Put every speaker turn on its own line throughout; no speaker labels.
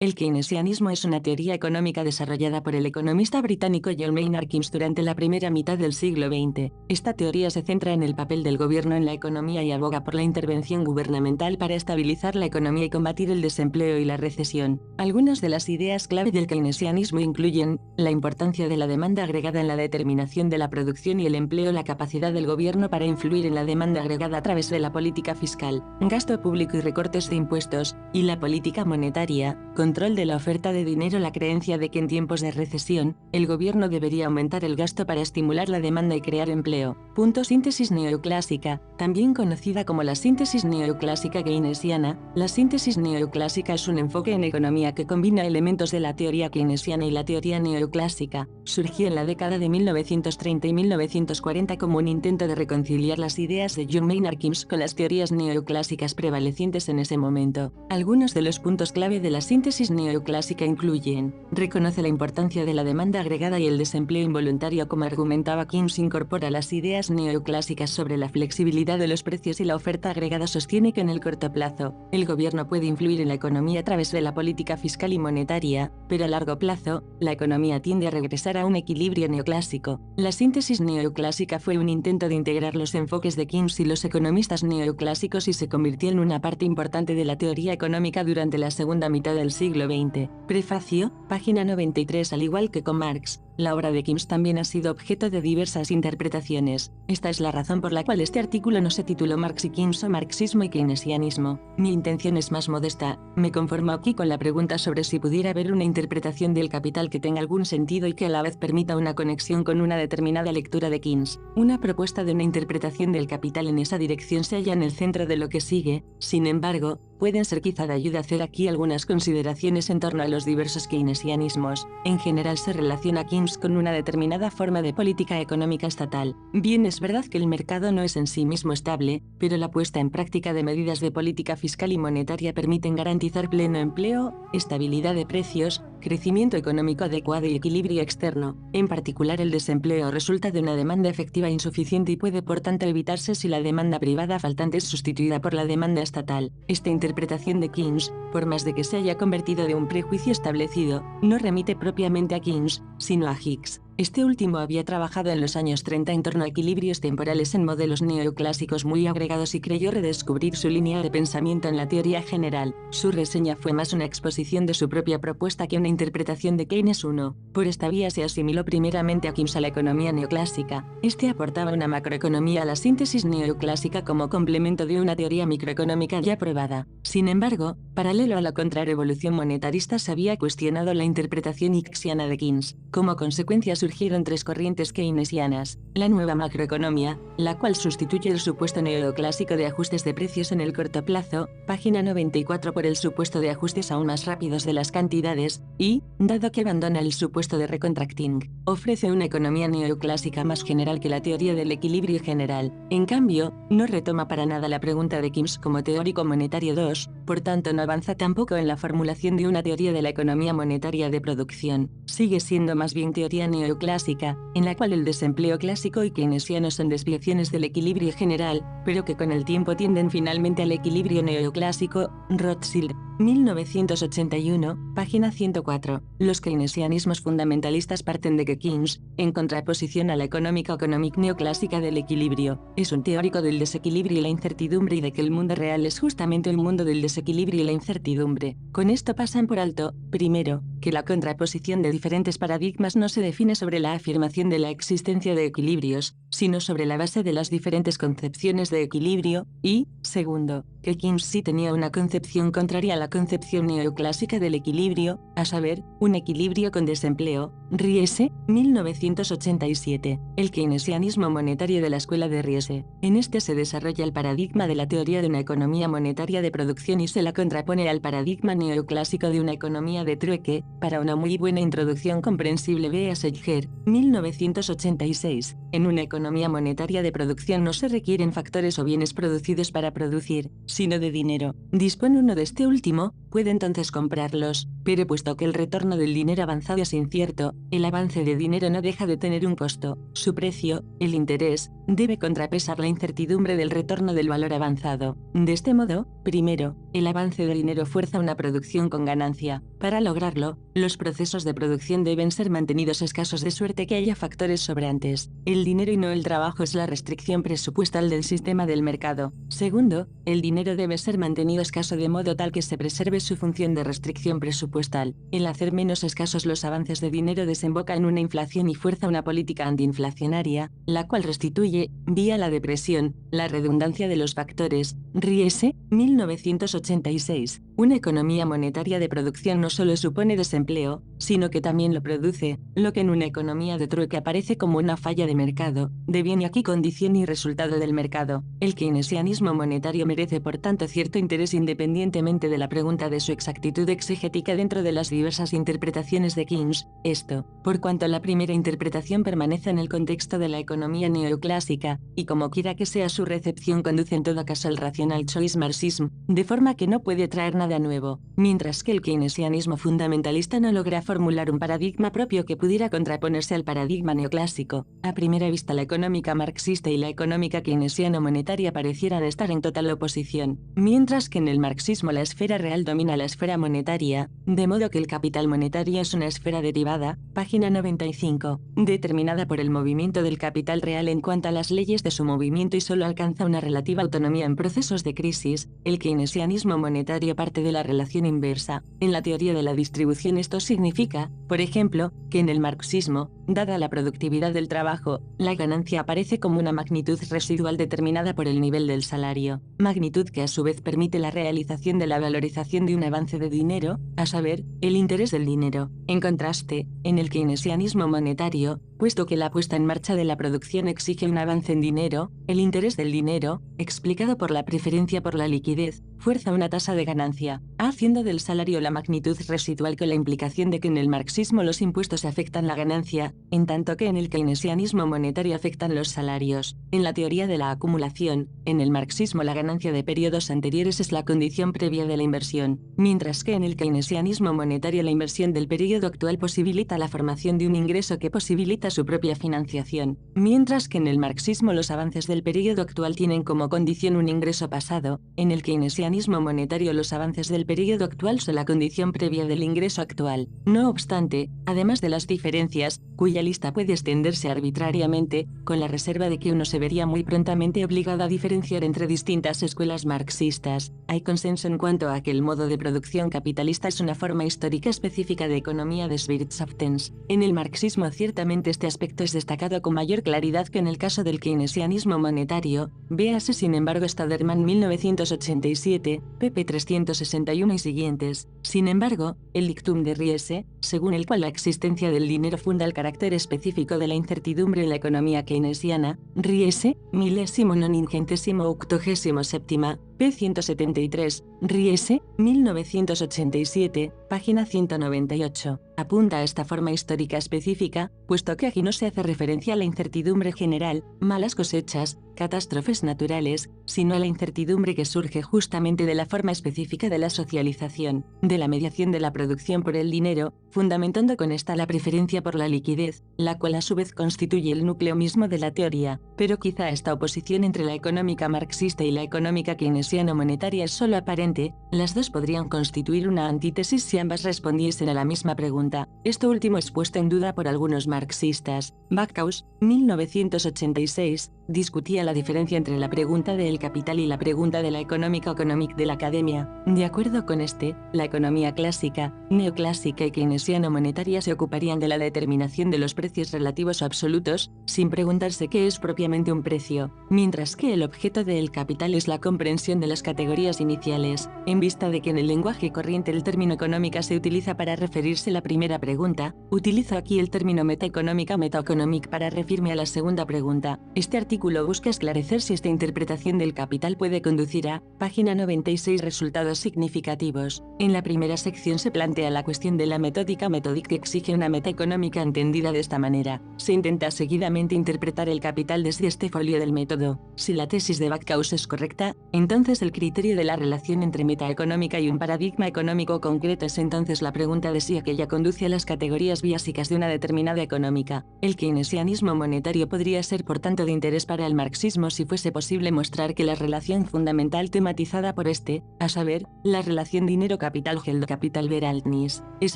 El keynesianismo es una teoría económica desarrollada por el economista británico John Maynard Keynes durante la primera mitad del siglo XX. Esta teoría se centra en el papel del gobierno en la economía y aboga por la intervención gubernamental para estabilizar la economía y combatir el desempleo y la recesión. Algunas de las ideas clave del keynesianismo incluyen la importancia de la demanda agregada en la determinación de la producción y el empleo, la capacidad del gobierno para influir en la demanda agregada a través de la política fiscal, gasto público y recortes de impuestos, y la política monetaria, control de la oferta de dinero, la creencia de que en tiempos de recesión, el gobierno debería aumentar el gasto para estimular la demanda y crear empleo. Síntesis neoclásica, también conocida como la síntesis neoclásica keynesiana. La síntesis neoclásica es un enfoque en economía que combina elementos de la teoría keynesiana y la teoría neoclásica. Surgió en la década de 1930 y 1940 como un intento de reconciliar las ideas de John Maynard Keynes con las teorías neoclásicas prevalecientes en ese momento. Algunos de los puntos clave de la síntesis neoclásica incluyen: reconoce la importancia de la demanda agregada y el desempleo involuntario. Como argumentaba Keynes, incorpora las ideas neoclásicas sobre la flexibilidad de los precios y la oferta agregada. Sostiene que en el corto plazo, el gobierno puede influir en la economía a través de la política fiscal y monetaria, pero a largo plazo, la economía tiende a regresar a un equilibrio neoclásico. La síntesis neoclásica fue un intento de integrar los enfoques de Keynes y los economistas neoclásicos y se convirtió en una parte importante de la teoría económica durante la segunda mitad del siglo XX. Prefacio, página 93. Al igual que con Marx, la obra de Keynes también ha sido objeto de diversas interpretaciones. Esta es la razón por la cual este artículo no se tituló Marx y Keynes o Marxismo y Keynesianismo. Mi intención es más modesta. Me conformo aquí con la pregunta sobre si pudiera haber una interpretación del capital que tenga algún sentido y que a la vez permita una conexión con una determinada lectura de Keynes. Una propuesta de una interpretación del capital en esa dirección se halla en el centro de lo que sigue. Sin embargo, pueden ser quizá de ayuda hacer aquí algunas consideraciones en torno a los diversos keynesianismos. En general se relaciona Keynes con una determinada forma de política económica estatal. Bien, es verdad que el mercado no es en sí mismo estable, pero la puesta en práctica de medidas de política fiscal y monetaria permiten garantizar pleno empleo, estabilidad de precios, crecimiento económico adecuado y equilibrio externo. En particular, el desempleo resulta de una demanda efectiva insuficiente y puede por tanto evitarse si la demanda privada faltante es sustituida por la demanda estatal. Esta interpretación de Keynes, por más de que se haya convertido de un prejuicio establecido, no remite propiamente a Keynes, sino a Hicks. Este último había trabajado en los años 30 en torno a equilibrios temporales en modelos neoclásicos muy agregados y creyó redescubrir su línea de pensamiento en la teoría general. Su reseña fue más una exposición de su propia propuesta que una interpretación de Keynes. Por esta vía se asimiló primeramente a Keynes a la economía neoclásica. Este aportaba una macroeconomía a la síntesis neoclásica como complemento de una teoría microeconómica ya probada. Sin embargo, paralelo a la contrarrevolución monetarista se había cuestionado la interpretación hicksiana de Keynes. Como consecuencia surgieron tres corrientes keynesianas: la nueva macroeconomía, la cual sustituye el supuesto neoclásico de ajustes de precios en el corto plazo, página 94, por el supuesto de ajustes aún más rápidos de las cantidades, y, dado que abandona el supuesto de recontracting, ofrece una economía neoclásica más general que la teoría del equilibrio general. En cambio, no retoma para nada la pregunta de Keynes como teórico monetario 2, por tanto no avanza tampoco en la formulación de una teoría de la economía monetaria de producción. Sigue siendo más bien teoría neoclásica, en la cual el desempleo clásico y keynesiano son desviaciones del equilibrio general, pero que con el tiempo tienden finalmente al equilibrio neoclásico. Rothschild, 1981, página 104. Los keynesianismos fundamentalistas parten de que Keynes, en contraposición a la económica neoclásica del equilibrio, es un teórico del desequilibrio y la incertidumbre y de que el mundo real es justamente el mundo del desequilibrio y la incertidumbre. Con esto pasan por alto, primero, que la contraposición de diferentes paradigmas no se define sobre la afirmación de la existencia de equilibrios, sino sobre la base de las diferentes concepciones de equilibrio, y, segundo, que Keynes sí tenía una concepción contraria a la concepción neoclásica del equilibrio, a saber, un equilibrio con desempleo. Riese, 1987. El keynesianismo monetario de la escuela de Riese. En este se desarrolla el paradigma de la teoría de una economía monetaria de producción y se la contrapone al paradigma neoclásico de una economía de trueque. Para una muy buena introducción comprensible, vea Seidger, 1986. En una economía monetaria de producción no se requieren factores o bienes producidos para producir, sino de dinero. Dispone uno de este último, puede entonces comprarlos, Pero puesto que el retorno del dinero avanzado es incierto, el avance de dinero no deja de tener un costo. Su precio, el interés, debe contrapesar la incertidumbre del retorno del valor avanzado. De este modo, primero, el avance de dinero fuerza una producción con ganancia. Para lograrlo, los procesos de producción deben ser mantenidos escasos de suerte que haya factores sobrantes. El dinero y no el trabajo es la restricción presupuestal del sistema del mercado. Segundo, el dinero debe ser mantenido escaso de modo tal que se preserve su función de restricción presupuestal. El hacer menos escasos los avances de dinero desemboca en una inflación y fuerza una política antiinflacionaria, la cual restituye, vía la depresión, la redundancia de los factores. Riese, 1986. Una economía monetaria de producción no solo supone desempleo, sino que también lo produce, lo que en una economía de trueque aparece como una falla de mercado, deviene aquí condición y resultado del mercado. El keynesianismo monetario merece por tanto cierto interés independientemente de la pregunta de su exactitud exegética dentro de las diversas interpretaciones de Keynes. Esto, por cuanto la primera interpretación permanece en el contexto de la economía neoclásica, y como quiera que sea su recepción conduce en todo caso al rational choice marxism, de forma que no puede traer nada nuevo, mientras que el keynesianismo fundamentalista no logra formular un paradigma propio que pudiera contraponerse al paradigma neoclásico. A primera vista la económica marxista y la económica keynesiano-monetaria parecieran estar en total oposición, mientras que en el marxismo la esfera real domina la esfera monetaria, de modo que el capital monetario es una esfera derivada, página 95, determinada por el movimiento del capital real en cuanto a las leyes de su movimiento y solo alcanza una relativa autonomía en procesos de crisis. El keynesianismo monetario parte de la relación inversa. En la teoría de la distribución esto significa, por ejemplo, que en el marxismo, dada la productividad del trabajo, la ganancia aparece como una magnitud residual determinada por el nivel del salario, magnitud que a su vez permite la realización de la valorización de un avance de dinero, a saber, el interés del dinero. En contraste, en el keynesianismo monetario, puesto que la puesta en marcha de la producción exige un avance en dinero, el interés del dinero, explicado por la preferencia por la liquidez, fuerza una tasa de ganancia, haciendo del salario la magnitud residual con la implicación de que en el marxismo los impuestos afectan la ganancia, en tanto que en el keynesianismo monetario afectan los salarios. En la teoría de la acumulación, en el marxismo la ganancia de periodos anteriores es la condición previa de la inversión, mientras que en el keynesianismo monetario la inversión del periodo actual posibilita la formación de un ingreso que posibilita su propia financiación, mientras que en el marxismo los avances del periodo actual tienen como condición un ingreso pasado. En el keynesianismo monetario los avances del periodo actual son la condición previa del ingreso actual. No obstante, además de las diferencias, cuya lista puede extenderse arbitrariamente, con la reserva de que uno se vería muy prontamente obligado a diferenciar entre distintas escuelas marxistas, hay consenso en cuanto a que el modo de producción capitalista es una forma histórica específica de economía des Wirtschaftens. En el marxismo ciertamente este aspecto es destacado con mayor claridad que en el caso del keynesianismo monetario. Véase sin embargo Staderman 1987, pp 361 y siguientes. Sin embargo, el dictum de Riese, según el cual la existencia del dinero funda el carácter específico de la incertidumbre en la economía keynesiana, Riese, 1987, p. 173, Riese, 1987, página 198, apunta a esta forma histórica específica, puesto que aquí no se hace referencia a la incertidumbre general, malas cosechas, catástrofes naturales, sino a la incertidumbre que surge justamente de la forma específica de la socialización, de la mediación de la producción por el dinero, fundamentando con esta la preferencia por la liquidez, la cual a su vez constituye el núcleo mismo de la teoría. Pero quizá esta oposición entre la económica marxista y la económica keynesiano-monetaria es solo aparente, las dos podrían constituir una antítesis si ambas respondiesen a la misma pregunta. Esto último es puesto en duda por algunos marxistas. Backhaus, 1986, discutía la diferencia entre la pregunta del capital y la pregunta de la económica economic de la academia. De acuerdo con este, la economía clásica, neoclásica y keynesiano-monetaria se ocuparían de la determinación de los precios relativos o absolutos, sin preguntarse qué es propiamente un precio, mientras que el objeto del capital es la comprensión de las categorías iniciales. En vista de que en el lenguaje corriente el término económica se utiliza para referirse a la primera pregunta, utilizo aquí el término metaeconómica metaeconomic para referirme a la segunda pregunta. Este artículo artículo busca esclarecer si esta interpretación del capital puede conducir a, página 96, resultados significativos. En la primera sección se plantea la cuestión de la metódica que exige una meta económica entendida de esta manera. Se intenta seguidamente interpretar el capital desde este folio del método. Si la tesis de Backhaus es correcta, entonces el criterio de la relación entre meta económica y un paradigma económico concreto es entonces la pregunta de si aquella conduce a las categorías básicas de una determinada económica. El keynesianismo monetario podría ser por tanto de interés para el marxismo si fuese posible mostrar que la relación fundamental tematizada por este, a saber, la relación dinero-capital Geld-Kapitalverhältnis, es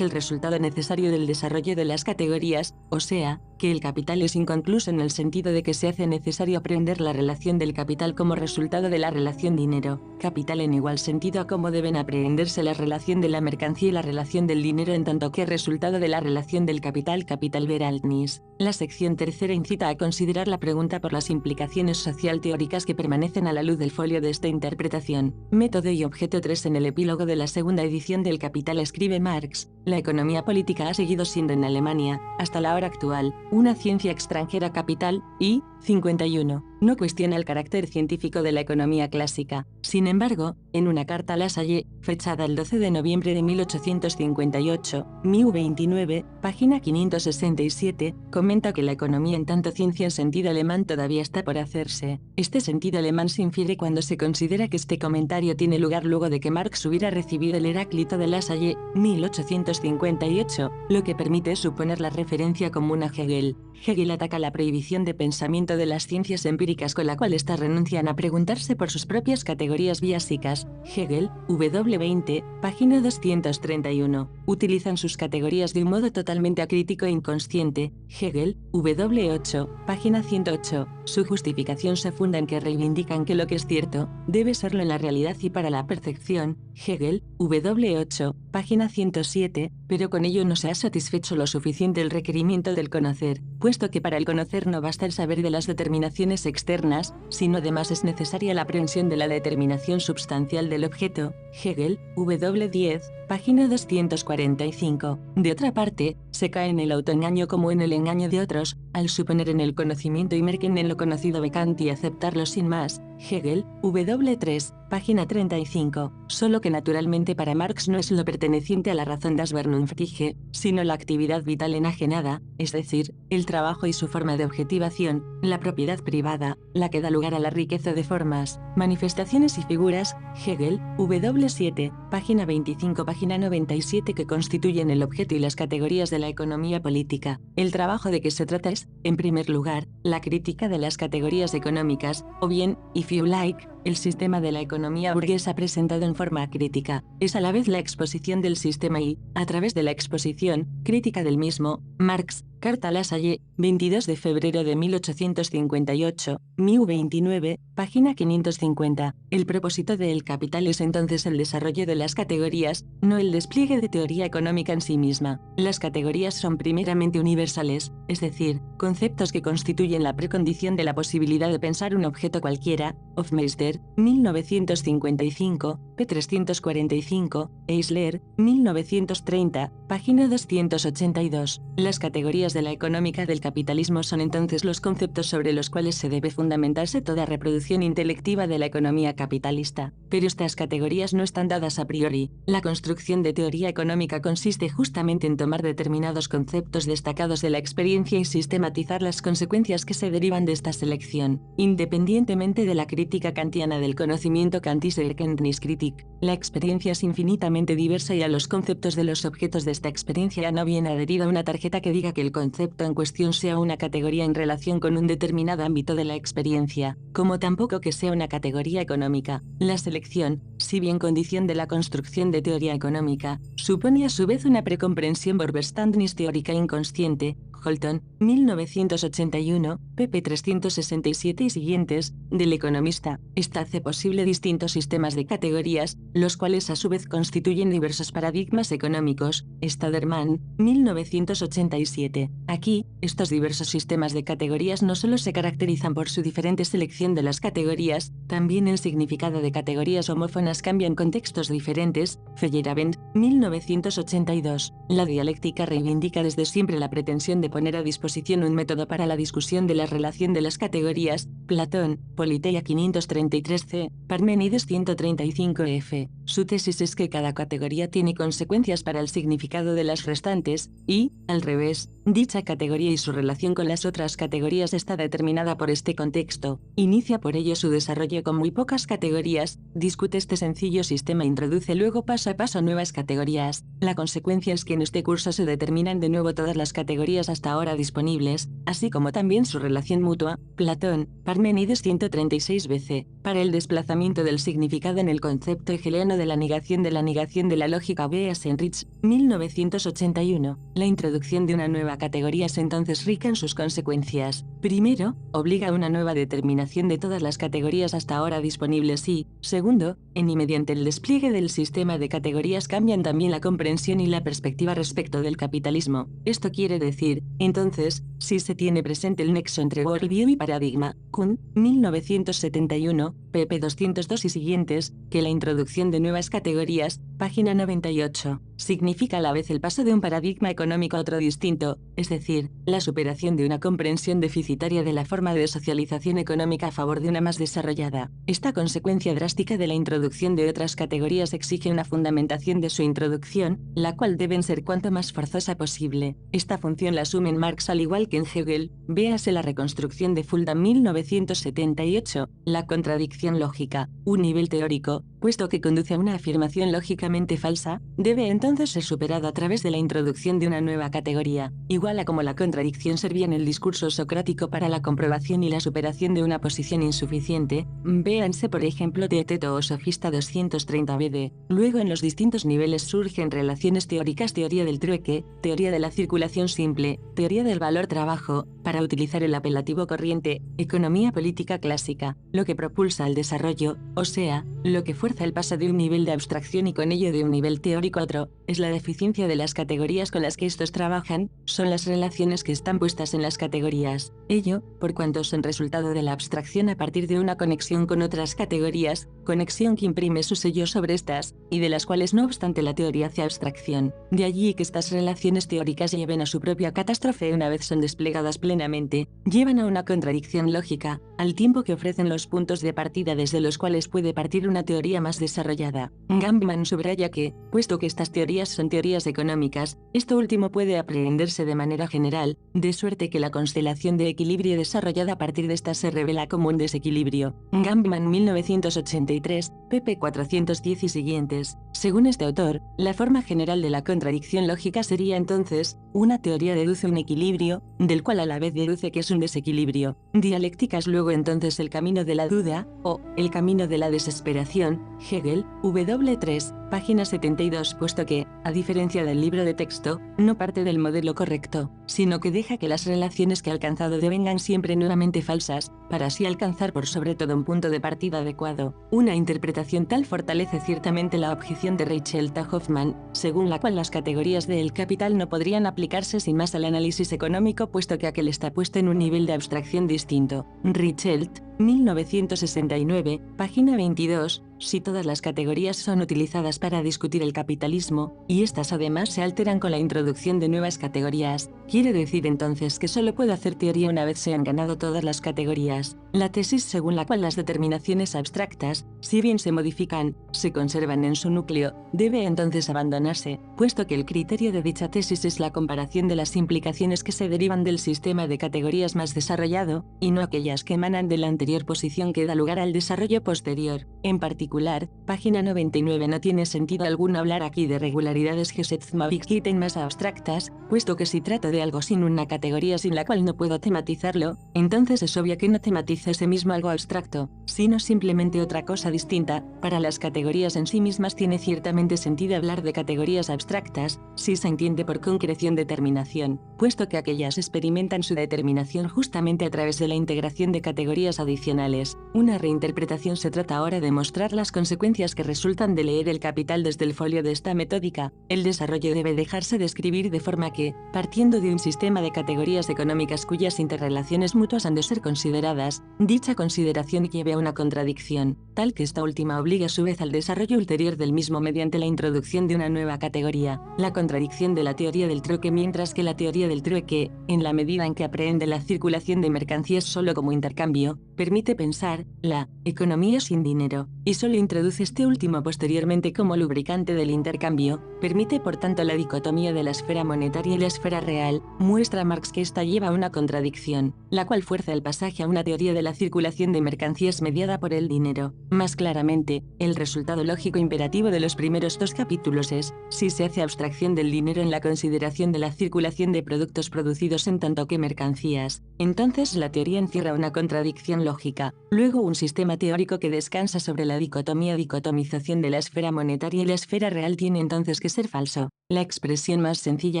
el resultado necesario del desarrollo de las categorías, o sea, que el capital es inconcluso en el sentido de que se hace necesario aprender la relación del capital como resultado de la relación dinero-capital en igual sentido a cómo deben aprehenderse la relación de la mercancía y la relación del dinero en tanto que resultado de la relación del capital-Kapitalverhältnis. La sección tercera incita a considerar la pregunta por las implicaciones social-teóricas que permanecen a la luz del folio de esta interpretación. Método y objeto 3. En el epílogo de la segunda edición del Capital escribe Marx: la economía política ha seguido siendo en Alemania, hasta la hora actual, una ciencia extranjera capital, y, 51, no cuestiona el carácter científico de la economía clásica. Sin embargo, en una carta a Lassalle, fechada el 12 de noviembre de 1858, MIU 29, página 567, comenta que la economía en tanto ciencia en sentido alemán todavía está por hacerse. Este sentido alemán se infiere cuando se considera que este comentario tiene lugar luego de que Marx hubiera recibido el Heráclito de Lassalle, 1858, lo que permite suponer la referencia común a Hegel. Hegel ataca la prohibición de pensamiento de las ciencias empíricas con la cual éstas renuncian a preguntarse por sus propias categorías básicas. Hegel, W20, página 231. Utilizan sus categorías de un modo totalmente acrítico e inconsciente. Hegel, W8, página 108. Su justificación se funda en que reivindican que lo que es cierto, debe serlo en la realidad y para la percepción. Hegel, W8, página 107, pero con ello no se ha satisfecho lo suficiente el requerimiento del conocer, puesto que para el conocer no basta el saber de las determinaciones externas, sino además es necesaria la aprehensión de la determinación substancial del objeto. Hegel, W10, página 245. De otra parte, se cae en el autoengaño como en el engaño de otros, al suponer en el conocimiento y merken en lo conocido de Kant y aceptarlo sin más. Hegel, W3, página 35. Solo que naturalmente para Marx no es lo perteneciente a la razón das Vernunftige, sino la actividad vital enajenada, es decir, el trabajo y su forma de objetivación, la propiedad privada, la que da lugar a la riqueza de formas, manifestaciones y figuras. Hegel, W7, página 25, página 97, que constituyen el objeto y las categorías de la economía política. El trabajo de que se trata es, en primer lugar, la crítica de las categorías económicas, o bien, if you like, el sistema de la economía burguesa presentado en forma crítica. Es a la vez la exposición del sistema y, a través de la exposición, crítica del mismo, Marx, carta a Lassalle, 22 de febrero de 1858, MIU 29, página 550. El propósito de El Capital es entonces el desarrollo de las categorías, no el despliegue de teoría económica en sí misma. Las categorías son primeramente universales, es decir, conceptos que constituyen la precondición de la posibilidad de pensar un objeto cualquiera. Hofmeister, 1955, p. 345, Eisler, 1930, página 282. Las categorías de la económica del capitalismo son entonces los conceptos sobre los cuales se debe fundamentarse toda reproducción intelectiva de la economía capitalista. Pero estas categorías no están dadas a priori. La construcción de teoría económica consiste justamente en tomar determinados conceptos destacados de la experiencia y sistematizar las consecuencias que se derivan de esta selección. Independientemente de la crítica kantiana del conocimiento kantische Erkenntniskritik, la experiencia es infinitamente diversa y a los conceptos de los objetos de esta experiencia no viene adherida una tarjeta que diga que el concepto en cuestión sea una categoría en relación con un determinado ámbito de la experiencia, como tampoco que sea una categoría económica. La selección, si bien condición de la construcción de teoría económica, supone a su vez una precomprensión Vorverständnis teórica inconsciente. Holton, 1981, pp. 367 y siguientes, del economista. Esta hace posible distintos sistemas de categorías, los cuales a su vez constituyen diversos paradigmas económicos. Staderman, 1987. Aquí, estos diversos sistemas de categorías no solo se caracterizan por su diferente selección de las categorías, también el significado de categorías homófonas cambia en contextos diferentes. Feyerabend, 1982. La dialéctica reivindica desde siempre la pretensión de poner a disposición un método para la discusión de la relación de las categorías, Platón, Politeia 533c, Parménides 135f. Su tesis es que cada categoría tiene consecuencias para el significado de las restantes, y, al revés, dicha categoría y su relación con las otras categorías está determinada por este contexto. Inicia por ello su desarrollo con muy pocas categorías, discute este sencillo sistema e introduce luego paso a paso nuevas categorías. La consecuencia es que en este curso se determinan de nuevo todas las categorías hasta ahora disponibles, así como también su relación mutua. Platón, Parménides 136 bc, para el desplazamiento del significado en el concepto hegeliano de la negación de la lógica. B.S. Enrich, 1981. La introducción de una nueva categoría es entonces rica en sus consecuencias. Primero, obliga a una nueva determinación de todas las categorías hasta ahora disponibles y, segundo, en y mediante el despliegue del sistema de categorías cambian también la comprensión y la perspectiva respecto del capitalismo. Esto quiere decir, entonces, si se tiene presente el nexo entre worldview y paradigma, Kuhn, 1971, pp 202 y siguientes, que la introducción de nuevas categorías, página 98, significa a la vez el paso de un paradigma económico a otro distinto, es decir, la superación de una comprensión deficitaria de la forma de socialización económica a favor de una más desarrollada. Esta consecuencia drástica de la introducción de otras categorías exige una fundamentación de su introducción, la cual debe ser cuanto más forzosa posible. Esta función la asume en Marx al igual que en Hegel. Véase la reconstrucción de Fulda 1978, la contradicción lógica, un nivel teórico, puesto que conduce a una afirmación lógicamente falsa, debe entonces ser superado a través de la introducción de una nueva categoría, igual a como la contradicción servía en el discurso socrático para la comprobación y la superación de una posición insuficiente. Véanse por ejemplo Teeteto o Sofista 230 BD. Luego en los distintos niveles surgen relaciones teóricas: teoría del trueque, teoría de la circulación simple, teoría del valor trabajo, para utilizar el apelativo corriente, economía política clásica, lo que propulsa el desarrollo, o sea, lo que fuerza el paso de un nivel de abstracción y con ello de un nivel teórico a otro, es la deficiencia de las categorías con las que estos trabajan, son las relaciones que están puestas en las categorías. Ello, por cuanto son resultado de la abstracción a partir de una conexión con otras categorías, conexión que imprime su sello sobre estas, y de las cuales no obstante la teoría hace abstracción. De allí que estas relaciones teóricas lleven a su propia catástrofe una vez son desplegadas plenamente, llevan a una contradicción lógica, al tiempo que ofrecen los puntos de partida desde los cuales puede partir una teoría más desarrollada. Gambman subraya que, puesto que estas teorías son teorías económicas, esto último puede aprehenderse de manera general, de suerte que la constelación de equilibrio desarrollada a partir de esta se revela como un desequilibrio. Gambman 1983, pp 410 y siguientes. Según este autor, la forma general de la contradicción lógica sería entonces, una teoría deduce un equilibrio, del cual a la vez deduce que es un desequilibrio. Dialéctica es luego entonces el camino de la duda, o el camino de la desesperación. Hegel, W3, página 72, puesto que, a diferencia del libro de texto, no parte del modelo correcto, sino que deja que las relaciones que ha alcanzado devengan siempre nuevamente falsas, para así alcanzar por sobre todo un punto de partida adecuado. Una interpretación tal fortalece ciertamente la objeción de Rachel T. Hoffman, según la cual las categorías del capital no podrían aplicarse sin más al análisis económico, puesto que aquel está puesto en un nivel de abstracción distinto. Richelt, 1969, página 22, si todas las categorías son utilizadas para discutir el capitalismo, y estas además se alteran con la introducción de nuevas categorías, quiere decir entonces que solo puedo hacer teoría una vez se han ganado todas las categorías. La tesis según la cual las determinaciones abstractas, si bien se modifican, se conservan en su núcleo, debe entonces abandonarse, puesto que el criterio de dicha tesis es la comparación de las implicaciones que se derivan del sistema de categorías más desarrollado, y no aquellas que emanan de la anterior posición que da lugar al desarrollo posterior. En particular, página 99, no tiene sentido alguno hablar aquí de regularidades gesetzmavikiten más abstractas, puesto que si trato de algo sin una categoría sin la cual no puedo tematizarlo, entonces es obvio que no tematiza ese mismo algo abstracto, sino simplemente otra cosa distinta. Para las categorías en sí mismas tiene ciertamente sentido hablar de categorías abstractas, si se entiende por concreción determinación, puesto que aquellas experimentan su determinación justamente a través de la integración de categorías adicionales. Una reinterpretación se trata ahora de mostrar las consecuencias que resultan de leer el Capital desde el folio de esta metódica. El desarrollo debe dejarse describir de forma que, partiendo de un sistema de categorías económicas cuyas interrelaciones mutuas han de ser consideradas, dicha consideración lleve a una contradicción, tal que esta última obliga a su vez al desarrollo ulterior del mismo mediante la introducción de una nueva categoría, la contradicción de la teoría del trueque, mientras que la teoría del trueque, en la medida en que aprehende la circulación de mercancías solo como intercambio, permite pensar la economía sin dinero, y solo introduce este último posteriormente como lubricante del intercambio, permite por tanto la dicotomía de la esfera monetaria y la esfera real, muestra Marx que esta lleva a una contradicción, la cual fuerza el pasaje a una teoría de la circulación de mercancías mediada por el dinero. Más claramente, el resultado lógico imperativo de los primeros dos capítulos es, si se hace abstracción del dinero en la consideración de la circulación de productos producidos en tanto que mercancías, entonces la teoría encierra una contradicción lógica. Luego un sistema teórico que descansa sobre la dicotomización de la esfera monetaria y la esfera real tiene entonces que ser falso. La expresión más sencilla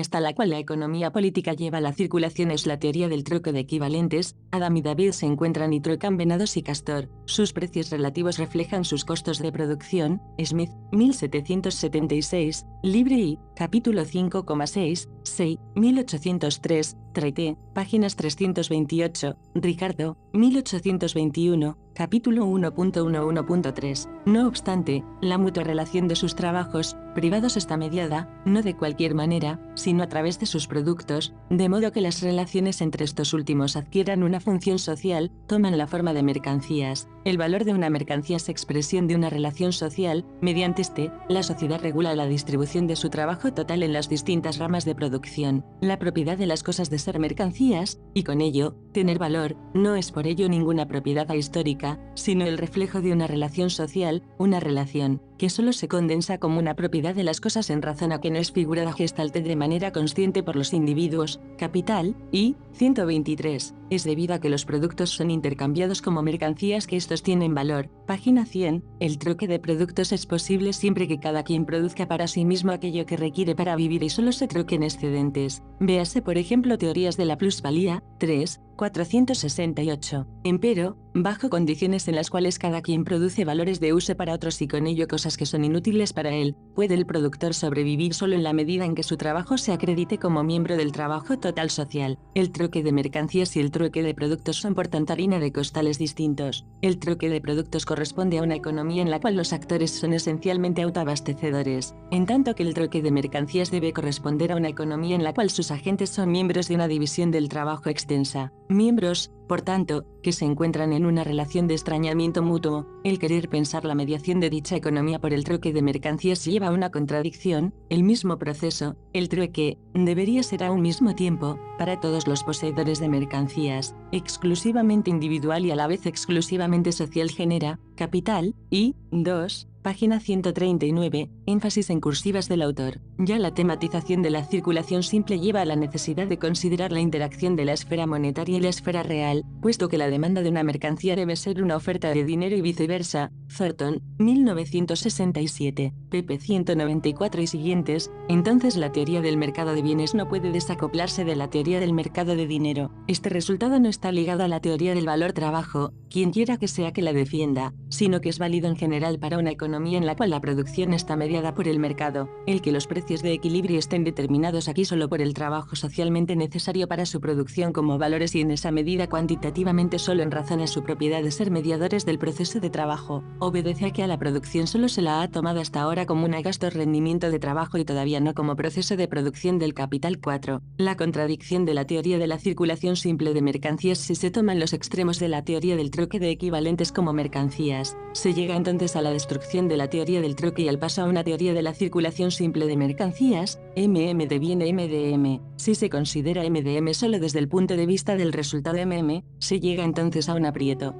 hasta la cual la economía política lleva la circulación es la teoría del troque de equivalentes. Adam y David se encuentran y trocan venados y castor. Sus precios relativos reflejan sus costos de producción. Smith, 1776, Libre y, capítulo 5,6, 6, 1803, Traité, páginas 328, Ricardo, 1821, capítulo 1.11.3. No obstante, la mutua relación de sus trabajos privados está mediada, no de cualquier manera, sino a través de sus productos, de modo que las relaciones entre estos últimos adquieran una función social, toman la forma de mercancías. El valor de una mercancía es expresión de una relación social, mediante la sociedad regula la distribución de su trabajo total en las distintas ramas de producción. La propiedad de las cosas de ser mercancías, y con ello, tener valor, no es por ello ninguna propiedad ahistórica, sino el reflejo de una relación social, una relación que solo se condensa como una propiedad de las cosas en razón a que no es figurada gestalte de manera consciente por los individuos. Capital, y 123, es debido a que los productos son intercambiados como mercancías que estos tienen valor. Página 100, el troque de productos es posible siempre que cada quien produzca para sí mismo aquello que requiere para vivir y solo se troquen excedentes. Véase por ejemplo teorías de la plusvalía, 3, 468. Empero, bajo condiciones en las cuales cada quien produce valores de uso para otros y con ello cosas que son inútiles para él, puede el productor sobrevivir solo en la medida en que su trabajo se acredite como miembro del trabajo total social. El troque de mercancías y el troque de productos son por tanto harina de costales distintos. El troque de productos corresponde a una economía en la cual los actores son esencialmente autoabastecedores, en tanto que el troque de mercancías debe corresponder a una economía en la cual sus agentes son miembros de una división del trabajo extensa. Miembros, por tanto, que se encuentran en una relación de extrañamiento mutuo. El querer pensar la mediación de dicha economía por el troque de mercancías lleva a una contradicción. El mismo proceso, el trueque, debería ser a un mismo tiempo, para todos los poseedores de mercancías, exclusivamente individual y a la vez exclusivamente social genera, capital, y, 2, página 139, énfasis en cursivas del autor. Ya la tematización de la circulación simple lleva a la necesidad de considerar la interacción de la esfera monetaria y la esfera real, puesto que la demanda de una mercancía debe ser una oferta de dinero y viceversa. Thornton, 1967, pp 194 y siguientes. Entonces la teoría del mercado de bienes no puede desacoplarse de la teoría del mercado de dinero. Este resultado no está ligado a la teoría del valor trabajo, quien quiera que sea que la defienda, sino que es válido en general para una economía en la cual la producción está mediada por el mercado. El que los precios de equilibrio estén determinados aquí solo por el trabajo socialmente necesario para su producción como valores y en esa medida cuantitativamente solo en razón a su propiedad de ser mediadores del proceso de trabajo, obedece a que a la producción solo se la ha tomado hasta ahora como un gasto rendimiento de trabajo y todavía no como proceso de producción del capital. 4. La contradicción de la teoría de la circulación simple de mercancías. Si se toman los extremos de la teoría del troque de equivalentes como mercancías, se llega entonces a la destrucción de la teoría del troque y al paso a una teoría de la circulación simple de mercancías. deviene MDM. Si se considera MDM solo desde el punto de vista del resultado se llega entonces a un aprieto.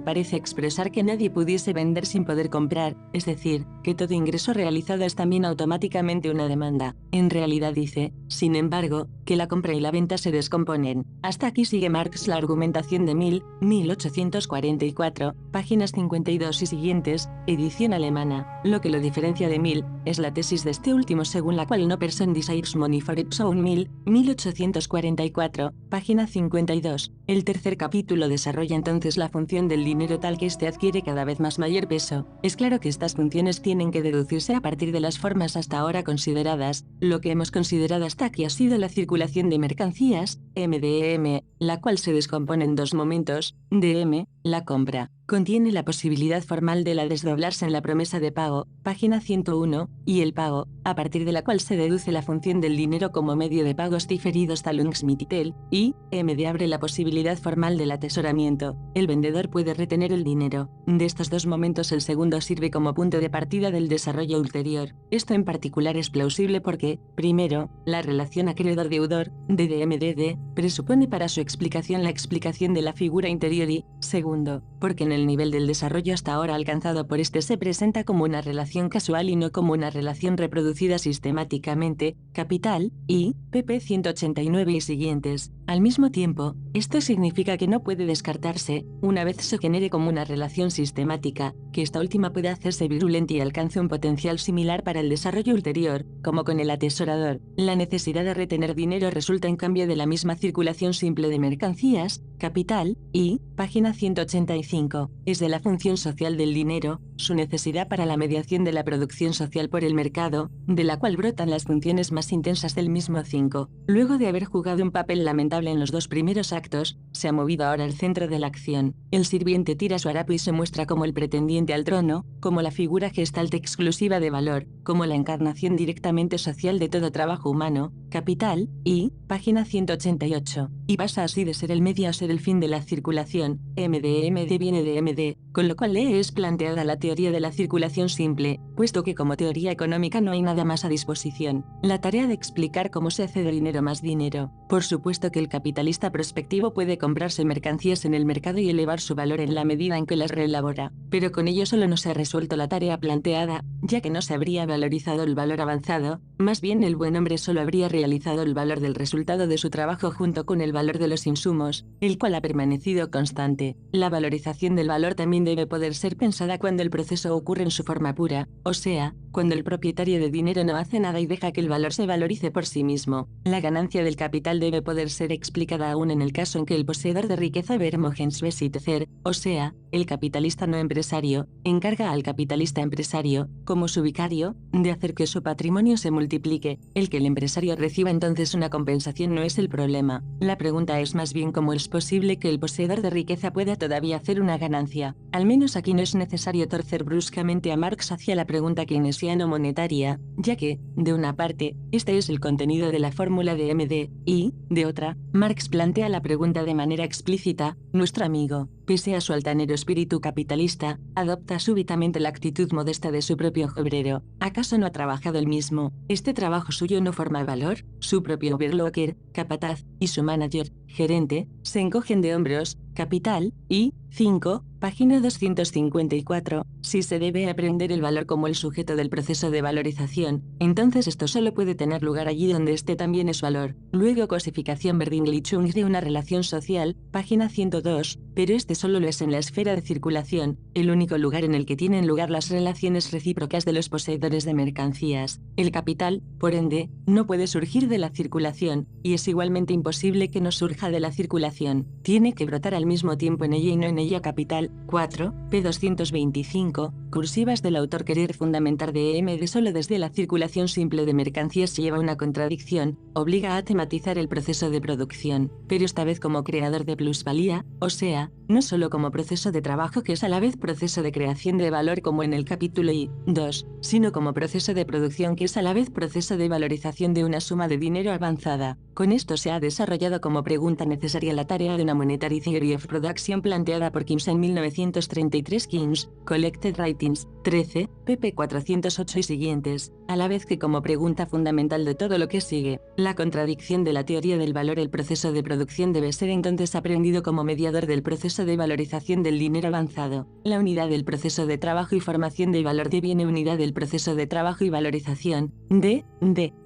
Parece expresar que nadie pudiese vender sin poder comprar, es decir, que todo ingreso realizado es también automáticamente una demanda. En realidad dice, sin embargo, que la compra y la venta se descomponen. Hasta aquí sigue Marx la argumentación de 1844, páginas 52 y siguientes, edición alemana. Lo que lo diferencia de Mill es la tesis de este último según la cual no person desires money for its own 1844, página 52. El tercer capítulo desarrolla entonces la función del dinero tal que éste adquiere cada vez más mayor peso. Es claro que estas funciones tienen que deducirse a partir de las formas hasta ahora consideradas. Lo que hemos considerado hasta aquí ha sido la circulación de mercancías, MDM, la cual se descompone en dos momentos. DM, la compra. Contiene la posibilidad formal de la desdoblarse en la promesa de pago, página 101, y el pago, a partir de la cual se deduce la función del dinero como medio de pagos diferidos Zahlungsmittel, y MD abre la posibilidad formal del atesoramiento. El vendedor puede retener el dinero. De estos dos momentos el segundo sirve como punto de partida del desarrollo ulterior. Esto en particular es plausible porque, primero, la relación acreedor-deudor, DDMDD, presupone para su explicación la explicación de la figura interior y, segundo, porque en el nivel del desarrollo hasta ahora alcanzado por este se presenta como una relación casual y no como una relación reproducida sistemáticamente, capital, y, pp 189 y siguientes. Al mismo tiempo, esto significa que no puede descartarse, una vez se genere como una relación sistemática, que esta última pueda hacerse virulenta y alcance un potencial similar para el desarrollo ulterior, como con el atesorador. La necesidad de retener dinero resulta en cambio de la misma circulación simple de mercancías, capital, y, página 185, es de la función social del dinero, su necesidad para la mediación de la producción social por el mercado, de la cual brotan las funciones más intensas del mismo 5. Luego de haber jugado un papel lamentable en los dos primeros actos, se ha movido ahora al centro de la acción. El sirviente tira su harapo y se muestra como el pretendiente al trono, como la figura gestalt exclusiva de valor, como la encarnación directamente social de todo trabajo humano, capital, y, página 188, y pasa así de ser el medio a ser el fin de la circulación. MD viene de MD, con lo cual le es planteada la teoría de la circulación simple, puesto que como teoría económica no hay nada más a disposición. La tarea de explicar cómo se hace de dinero más dinero. Por supuesto que el capitalista prospectivo puede comprarse mercancías en el mercado y elevar su valor en la medida en que las reelabora, pero con ello solo no se ha resuelto la tarea planteada, ya que no se habría valorizado el valor avanzado, más bien el buen hombre solo habría realizado el valor del resultado de su trabajo junto con el valor de los insumos, el cual ha permanecido constante. La valorización del valor también debe poder ser pensada cuando el proceso ocurre en su forma pura, o sea, cuando el propietario de dinero no hace nada y deja que el valor se valorice por sí mismo. La ganancia del capital debe poder ser explicada aún en el caso en que el poseedor de riqueza Vermögensbesitzer, o sea, el capitalista no empresario, encarga al capitalista empresario, como su vicario, de hacer que su patrimonio se multiplique. El que el empresario reciba entonces una compensación no es el problema. La pregunta es más bien cómo es posible que el poseedor de riqueza pueda todavía hacer una ganancia. Al menos aquí no es necesario torcer bruscamente a Marx hacia la pregunta keynesiano-monetaria, ya que, de una parte, este es el contenido de la fórmula de MD, y, de otra, Marx plantea la pregunta de manera explícita. Nuestro amigo, pese a su altanero espíritu capitalista, adopta súbitamente la actitud modesta de su propio obrero. ¿Acaso no ha trabajado él mismo? ¿Este trabajo suyo no forma valor? Su propio overlocker, capataz, y su manager, gerente, se encogen de hombros, capital, y, 5, página 254, si se debe aprender el valor como el sujeto del proceso de valorización, entonces esto solo puede tener lugar allí donde este también es valor. Luego cosificación Verdinglichung de una relación social, página 102, pero este solo lo es en la esfera de circulación, el único lugar en el que tienen lugar las relaciones recíprocas de los poseedores de mercancías. El capital, por ende, no puede surgir de la circulación, y es igualmente imposible que no surja de la circulación. Tiene que brotar al mismo tiempo en ella y no en ella. Capital, 4, p. 225, cursivas del autor. Querer fundamentar DMD solo desde la circulación simple de mercancías lleva una contradicción, obliga a tematizar el proceso de producción, pero esta vez como creador de plusvalía, o sea, no solo como proceso de trabajo que es a la vez proceso de creación de valor como en el capítulo I, 2, sino como proceso de producción que es a la vez proceso de valorización de una suma de dinero avanzada. Con esto se ha desarrollado como pregunta necesaria la tarea de una Monetary Theory of Production planteada por Keynes en 1933. Keynes, Collected Writings, 13, pp 408 y siguientes, a la vez que como pregunta fundamental de todo lo que sigue, la contradicción de la teoría del valor. El proceso de producción debe ser entonces aprendido como mediador del proceso de valorización del dinero avanzado. La unidad del proceso de trabajo y formación de valor deviene unidad del proceso de trabajo y valorización, D.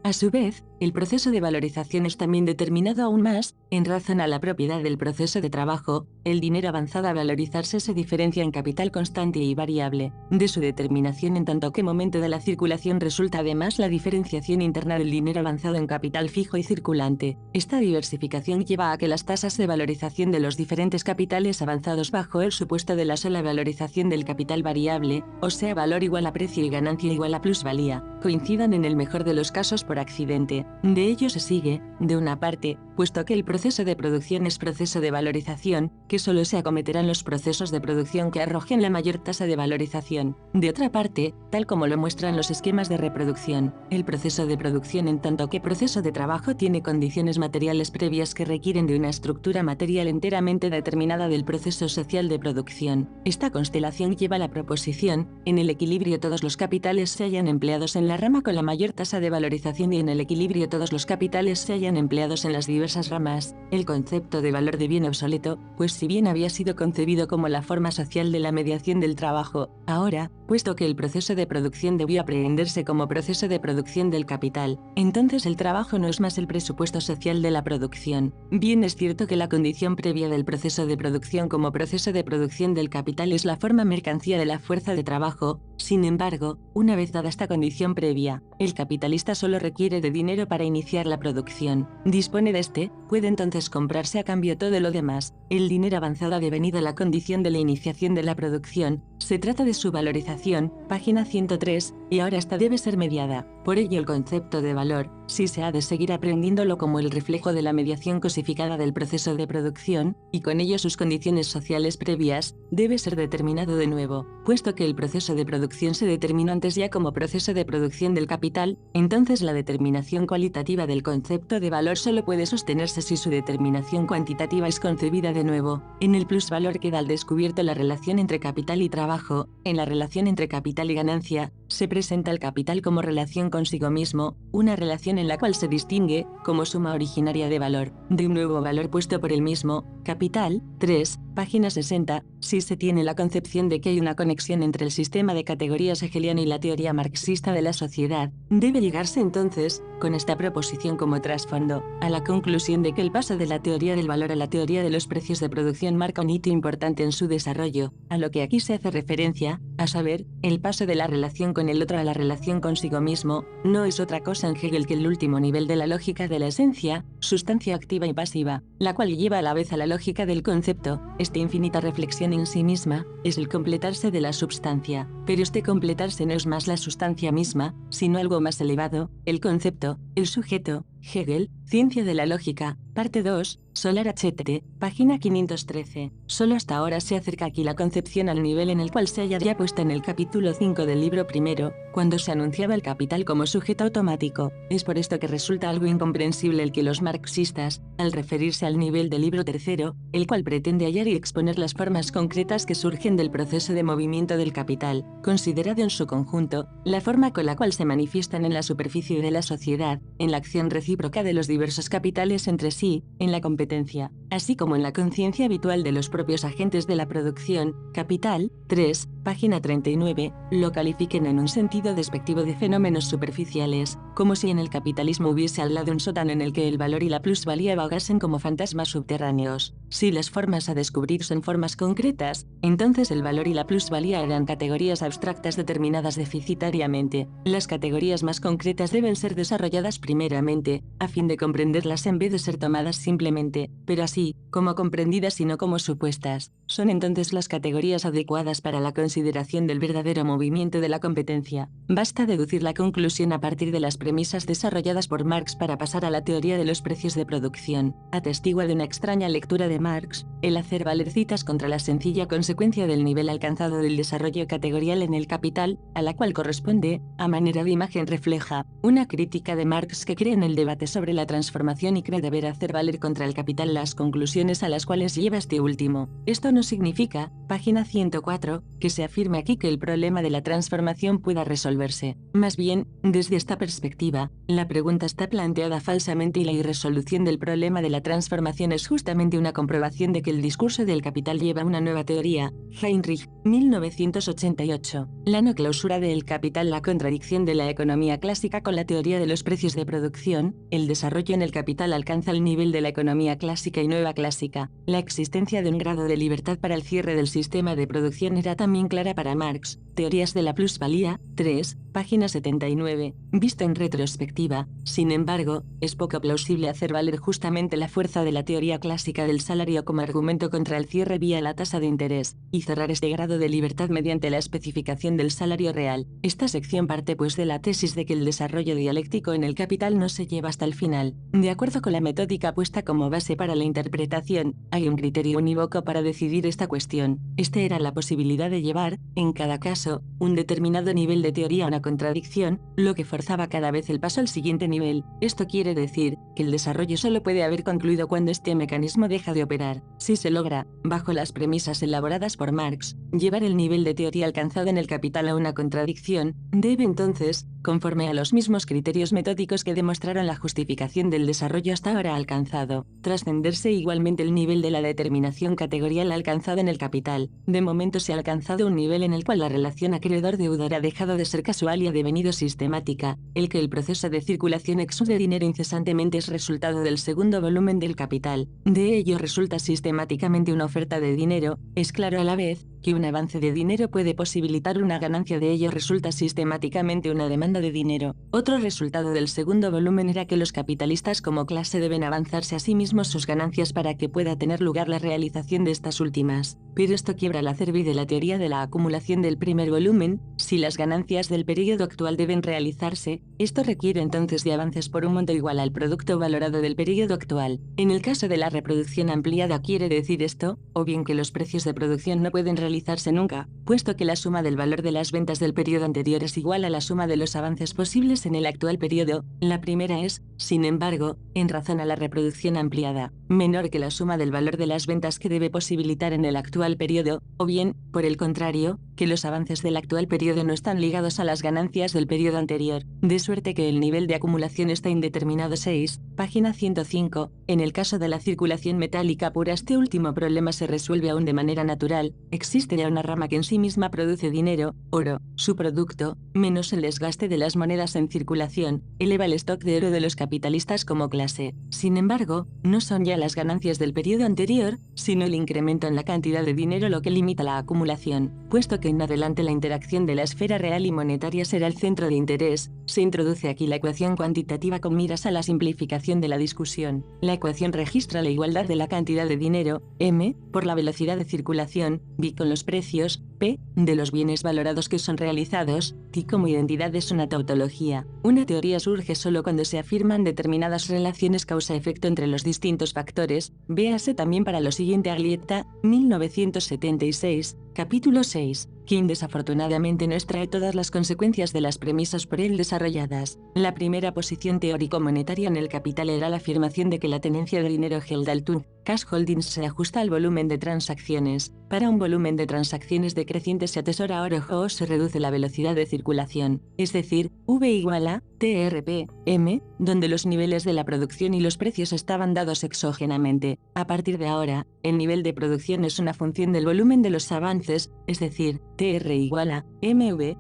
A su vez, el proceso de valorización es también determinado aún más, en razón a la propiedad del proceso de trabajo. El dinero avanzado a valorizarse se diferencia en capital constante y variable, de su determinación en tanto que momento de la circulación resulta además la diferenciación interna del dinero avanzado en capital fijo y circulante. Esta diversificación lleva a que las tasas de valorización de los diferentes capitales avanzados bajo el supuesto de la sola valorización del capital variable, o sea valor igual a precio y ganancia igual a plusvalía, coincidan en el mejor de los casos por accidente. De ello se sigue, de una parte, puesto que el proceso de producción es proceso de valorización, que solo se acometerán los procesos de producción que arrojen la mayor tasa de valorización. De otra parte, tal como lo muestran los esquemas de reproducción, el proceso de producción en tanto que proceso de trabajo tiene condiciones materiales previas que requieren de una estructura material enteramente determinada del proceso social de producción. Esta constelación lleva a la proposición: en el equilibrio todos los capitales se hallan empleados en la rama con la mayor tasa de valorización y en el equilibrio todos los capitales se hallan empleados en las diversas ramas. El concepto de valor deviene obsoleto, pues si bien había sido concebido como la forma social de la mediación del trabajo, ahora, puesto que el proceso de producción debió aprehenderse como proceso de producción del capital, entonces el trabajo no es más el presupuesto social de la producción. Bien es cierto que la condición previa del proceso de producción como proceso de producción del capital es la forma mercancía de la fuerza de trabajo. Sin embargo, una vez dada esta condición previa, el capitalista solo requiere de dinero para iniciar la producción. Dispone de este, puede entonces comprarse a cambio todo lo demás. El dinero avanzado ha devenido la condición de la iniciación de la producción. Se trata de su valorización, página 103, y ahora esta debe ser mediada. Por ello el concepto de valor, si se ha de seguir aprendiéndolo como el reflejo de la mediación cosificada del proceso de producción, y con ello sus condiciones sociales previas, debe ser determinado de nuevo. Puesto que el proceso de producción se determinó antes ya como proceso de producción del capital, entonces la determinación cualitativa del concepto de valor solo puede sostenerse si su determinación cuantitativa es concebida de nuevo. En el plusvalor queda al descubierto la relación entre capital y trabajo. En la relación entre capital y ganancia, se presenta el capital como relación consigo mismo, una relación en la cual se distingue, como suma originaria de valor, de un nuevo valor puesto por el mismo, capital. 3, página 60, si se tiene la concepción de que hay una conexión entre el sistema de categorías hegeliano y la teoría marxista de la sociedad, debe llegarse entonces, con esta proposición como trasfondo, a la conclusión de que el paso de la teoría del valor a la teoría de los precios de producción marca un hito importante en su desarrollo, a lo que aquí se hace referencia, a saber, el paso de la relación con el otro a la relación consigo mismo, no es otra cosa en Hegel que el último nivel de la lógica de la esencia, sustancia activa y pasiva, la cual lleva a la vez a la lógica del concepto. Esta infinita reflexión en sí misma es el completarse de la substancia, pero este completarse no es más la sustancia misma, sino algo más elevado, el concepto, el sujeto. Hegel, Ciencia de la Lógica, parte 2, Solar HT, página 513. Solo hasta ahora se acerca aquí la concepción al nivel en el cual se halla ya puesta en el capítulo 5 del libro primero, cuando se anunciaba el capital como sujeto automático. Es por esto que resulta algo incomprensible el que los marxistas, al referirse al nivel del libro tercero, el cual pretende hallar y exponer las formas concretas que surgen del proceso de movimiento del capital, considerado en su conjunto, la forma con la cual se manifiestan en la superficie de la sociedad, en la acción recíproca de los diversos capitales entre sí, en la competencia, así como en la conciencia habitual de los propios agentes de la producción. Capital, 3, página 39, lo califiquen en un sentido despectivo de fenómenos superficiales, como si en el capitalismo hubiese al lado un sótano en el que el valor y la plusvalía vagasen como fantasmas subterráneos. Si las formas a descubrir son formas concretas, entonces el valor y la plusvalía eran categorías abstractas determinadas deficitariamente. Las categorías más concretas deben ser desarrolladas primeramente, a fin de comprenderlas en vez de ser tomadas simplemente, pero así, como comprendidas y no como supuestas. Son entonces las categorías adecuadas para la consideración del verdadero movimiento de la competencia. Basta deducir la conclusión a partir de las premisas desarrolladas por Marx para pasar a la teoría de los precios de producción. Atestigua de una extraña lectura de Marx, el hacer valer citas contra la sencilla consecuencia del nivel alcanzado del desarrollo categorial en el capital, a la cual corresponde, a manera de imagen refleja, una crítica de Marx que cree en el debate sobre la transformación y cree deber hacer valer contra el capital las conclusiones a las cuales lleva este último. Esto no significa, página 104, que se afirme aquí que el problema de la transformación pueda resolverse. Más bien, desde esta perspectiva, la pregunta está planteada falsamente y la irresolución del problema de la transformación es justamente una comprobación de que el discurso del capital lleva una nueva teoría. Heinrich, 1988. La no clausura del capital, la contradicción de la economía clásica con la teoría de los precios de producción. El desarrollo en el capital alcanza el nivel de la economía clásica y nueva clásica. La existencia de un grado de libertad para el cierre del sistema de producción era también clara para Marx. Teorías de la plusvalía, 3, página 79. Visto en retrospectiva, sin embargo, es poco plausible hacer valer justamente la fuerza de la teoría clásica del salario como argumento contra el cierre vía la tasa de interés, y cerrar este grado de libertad mediante la especificación del salario real. Esta sección parte pues de la tesis de que el desarrollo dialéctico en el capital no se lleva hasta el final. De acuerdo con la metódica puesta como base para la interpretación, hay un criterio unívoco para decidir esta cuestión. Este era la posibilidad de llevar, en cada caso, un determinado nivel de teoría a una contradicción, lo que forzaba cada vez el paso al siguiente nivel. Esto quiere decir que el desarrollo solo puede haber concluido cuando este mecanismo deja de operar. Si se logra, bajo las premisas elaboradas por Marx, llevar el nivel de teoría alcanzado en el capital a una contradicción, debe entonces, conforme a los mismos criterios metódicos que demostraron la justificación del desarrollo hasta ahora alcanzado, trascenderse igualmente el nivel de la determinación categorial alcanzado en el capital. De momento se ha alcanzado un nivel en el cual la relación acreedor-deudor ha dejado de ser casual y ha devenido sistemática. El que el proceso de circulación exude dinero incesantemente es resultado del segundo volumen del capital. De ello resulta sistemáticamente una oferta de dinero. Es claro a la vez que un avance de dinero puede posibilitar una ganancia, de ello resulta sistemáticamente una demanda de dinero. Otro resultado del segundo volumen era que los capitalistas como clase deben avanzarse a sí mismos sus ganancias para que pueda tener lugar la realización de estas últimas. Pero esto quiebra la cerviz de la teoría de la acumulación del primer volumen. Si las ganancias del periodo actual deben realizarse, esto requiere entonces de avances por un monto igual al producto valorado del periodo actual. En el caso de la reproducción ampliada quiere decir esto, o bien que los precios de producción no pueden realizarse nunca, puesto que la suma del valor de las ventas del periodo anterior es igual a la suma de los avances posibles en el actual periodo. La primera es, sin embargo, en razón a la reproducción ampliada, menor que la suma del valor de las ventas que debe posibilitar en el actual periodo, o bien, por el contrario, que los avances del actual periodo no están ligados a las ganancias del periodo anterior, de suerte que el nivel de acumulación está indeterminado. 6, página 105. En el caso de la circulación metálica pura, este último problema se resuelve aún de manera natural. Existe ya una rama que en sí misma produce dinero, oro. Su producto, menos el desgaste de las monedas en circulación, eleva el stock de oro de los capitalistas como clase. Sin embargo, no son ya las ganancias del periodo anterior, sino el incremento en la cantidad de dinero lo que limita la acumulación. Puesto que en adelante la interacción de la esfera real y monetaria será el centro de interés, se introduce aquí la ecuación cuantitativa con miras a la simplificación de la discusión. La ecuación registra la igualdad de la cantidad de dinero, M, por la velocidad de circulación, B con los precios, P, de los bienes valorados que son realizados, T como identidad es una tautología. Una teoría surge solo cuando se afirman determinadas relaciones causa-efecto entre los distintos factores. Véase también para lo siguiente Aglietta, 1976, capítulo 6. King desafortunadamente no extrae todas las consecuencias de las premisas por él desarrolladas. La primera posición teórico-monetaria en el capital era la afirmación de que la tenencia de dinero Geldaltung, Cash Holdings, se ajusta al volumen de transacciones. Para un volumen de transacciones decreciente se atesora oro o se reduce la velocidad de circulación, es decir, V igual a TRP, M, donde los niveles de la producción y los precios estaban dados exógenamente. A partir de ahora, el nivel de producción es una función del volumen de los avances, es decir, TR igual a MV,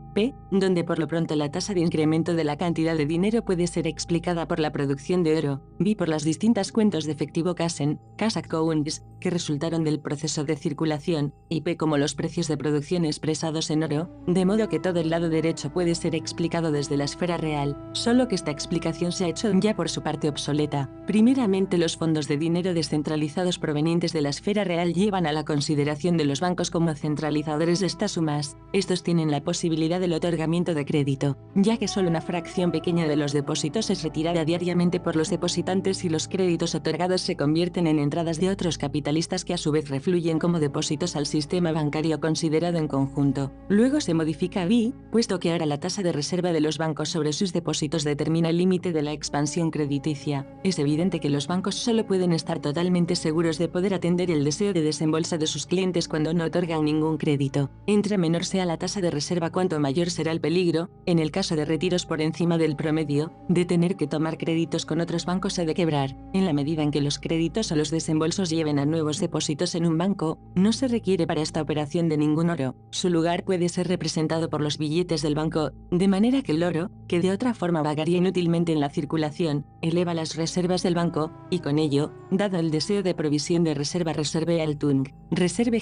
donde por lo pronto la tasa de incremento de la cantidad de dinero puede ser explicada por la producción de oro, B por las distintas cuentas de efectivo cash accounts, que resultaron del proceso de circulación, y P como los precios de producción expresados en oro, de modo que todo el lado derecho puede ser explicado desde la esfera real, solo que esta explicación se ha hecho ya por su parte obsoleta. Primeramente, los fondos de dinero descentralizados provenientes de la esfera real llevan a la consideración de los bancos como centralizadores de estas sumas. Estos tienen la posibilidad del otorgamiento de crédito, ya que solo una fracción pequeña de los depósitos es retirada diariamente por los depositantes y los créditos otorgados se convierten en entradas de otros capitalistas que a su vez refluyen como depósitos al sistema bancario considerado en conjunto. Luego se modifica B, puesto que ahora la tasa de reserva de los bancos sobre sus depósitos determina el límite de la expansión crediticia. Es evidente que los bancos solo pueden estar totalmente seguros de poder atender el deseo de desembolsa de sus clientes cuando no otorgan ningún crédito. Entre menor sea la tasa de reserva, cuanto mayor será el peligro, en el caso de retiros por encima del promedio, de tener que tomar créditos con otros bancos o de quebrar. En la medida en que los créditos o los desembolsos lleven a nuevos depósitos en un banco, no se requiere para esta operación de ningún oro. Su lugar puede ser representado por los billetes del banco, de manera que el oro, que de otra forma vagaría inútilmente en la circulación, eleva las reservas del banco, y con ello, dado el deseo de provisión de Reserve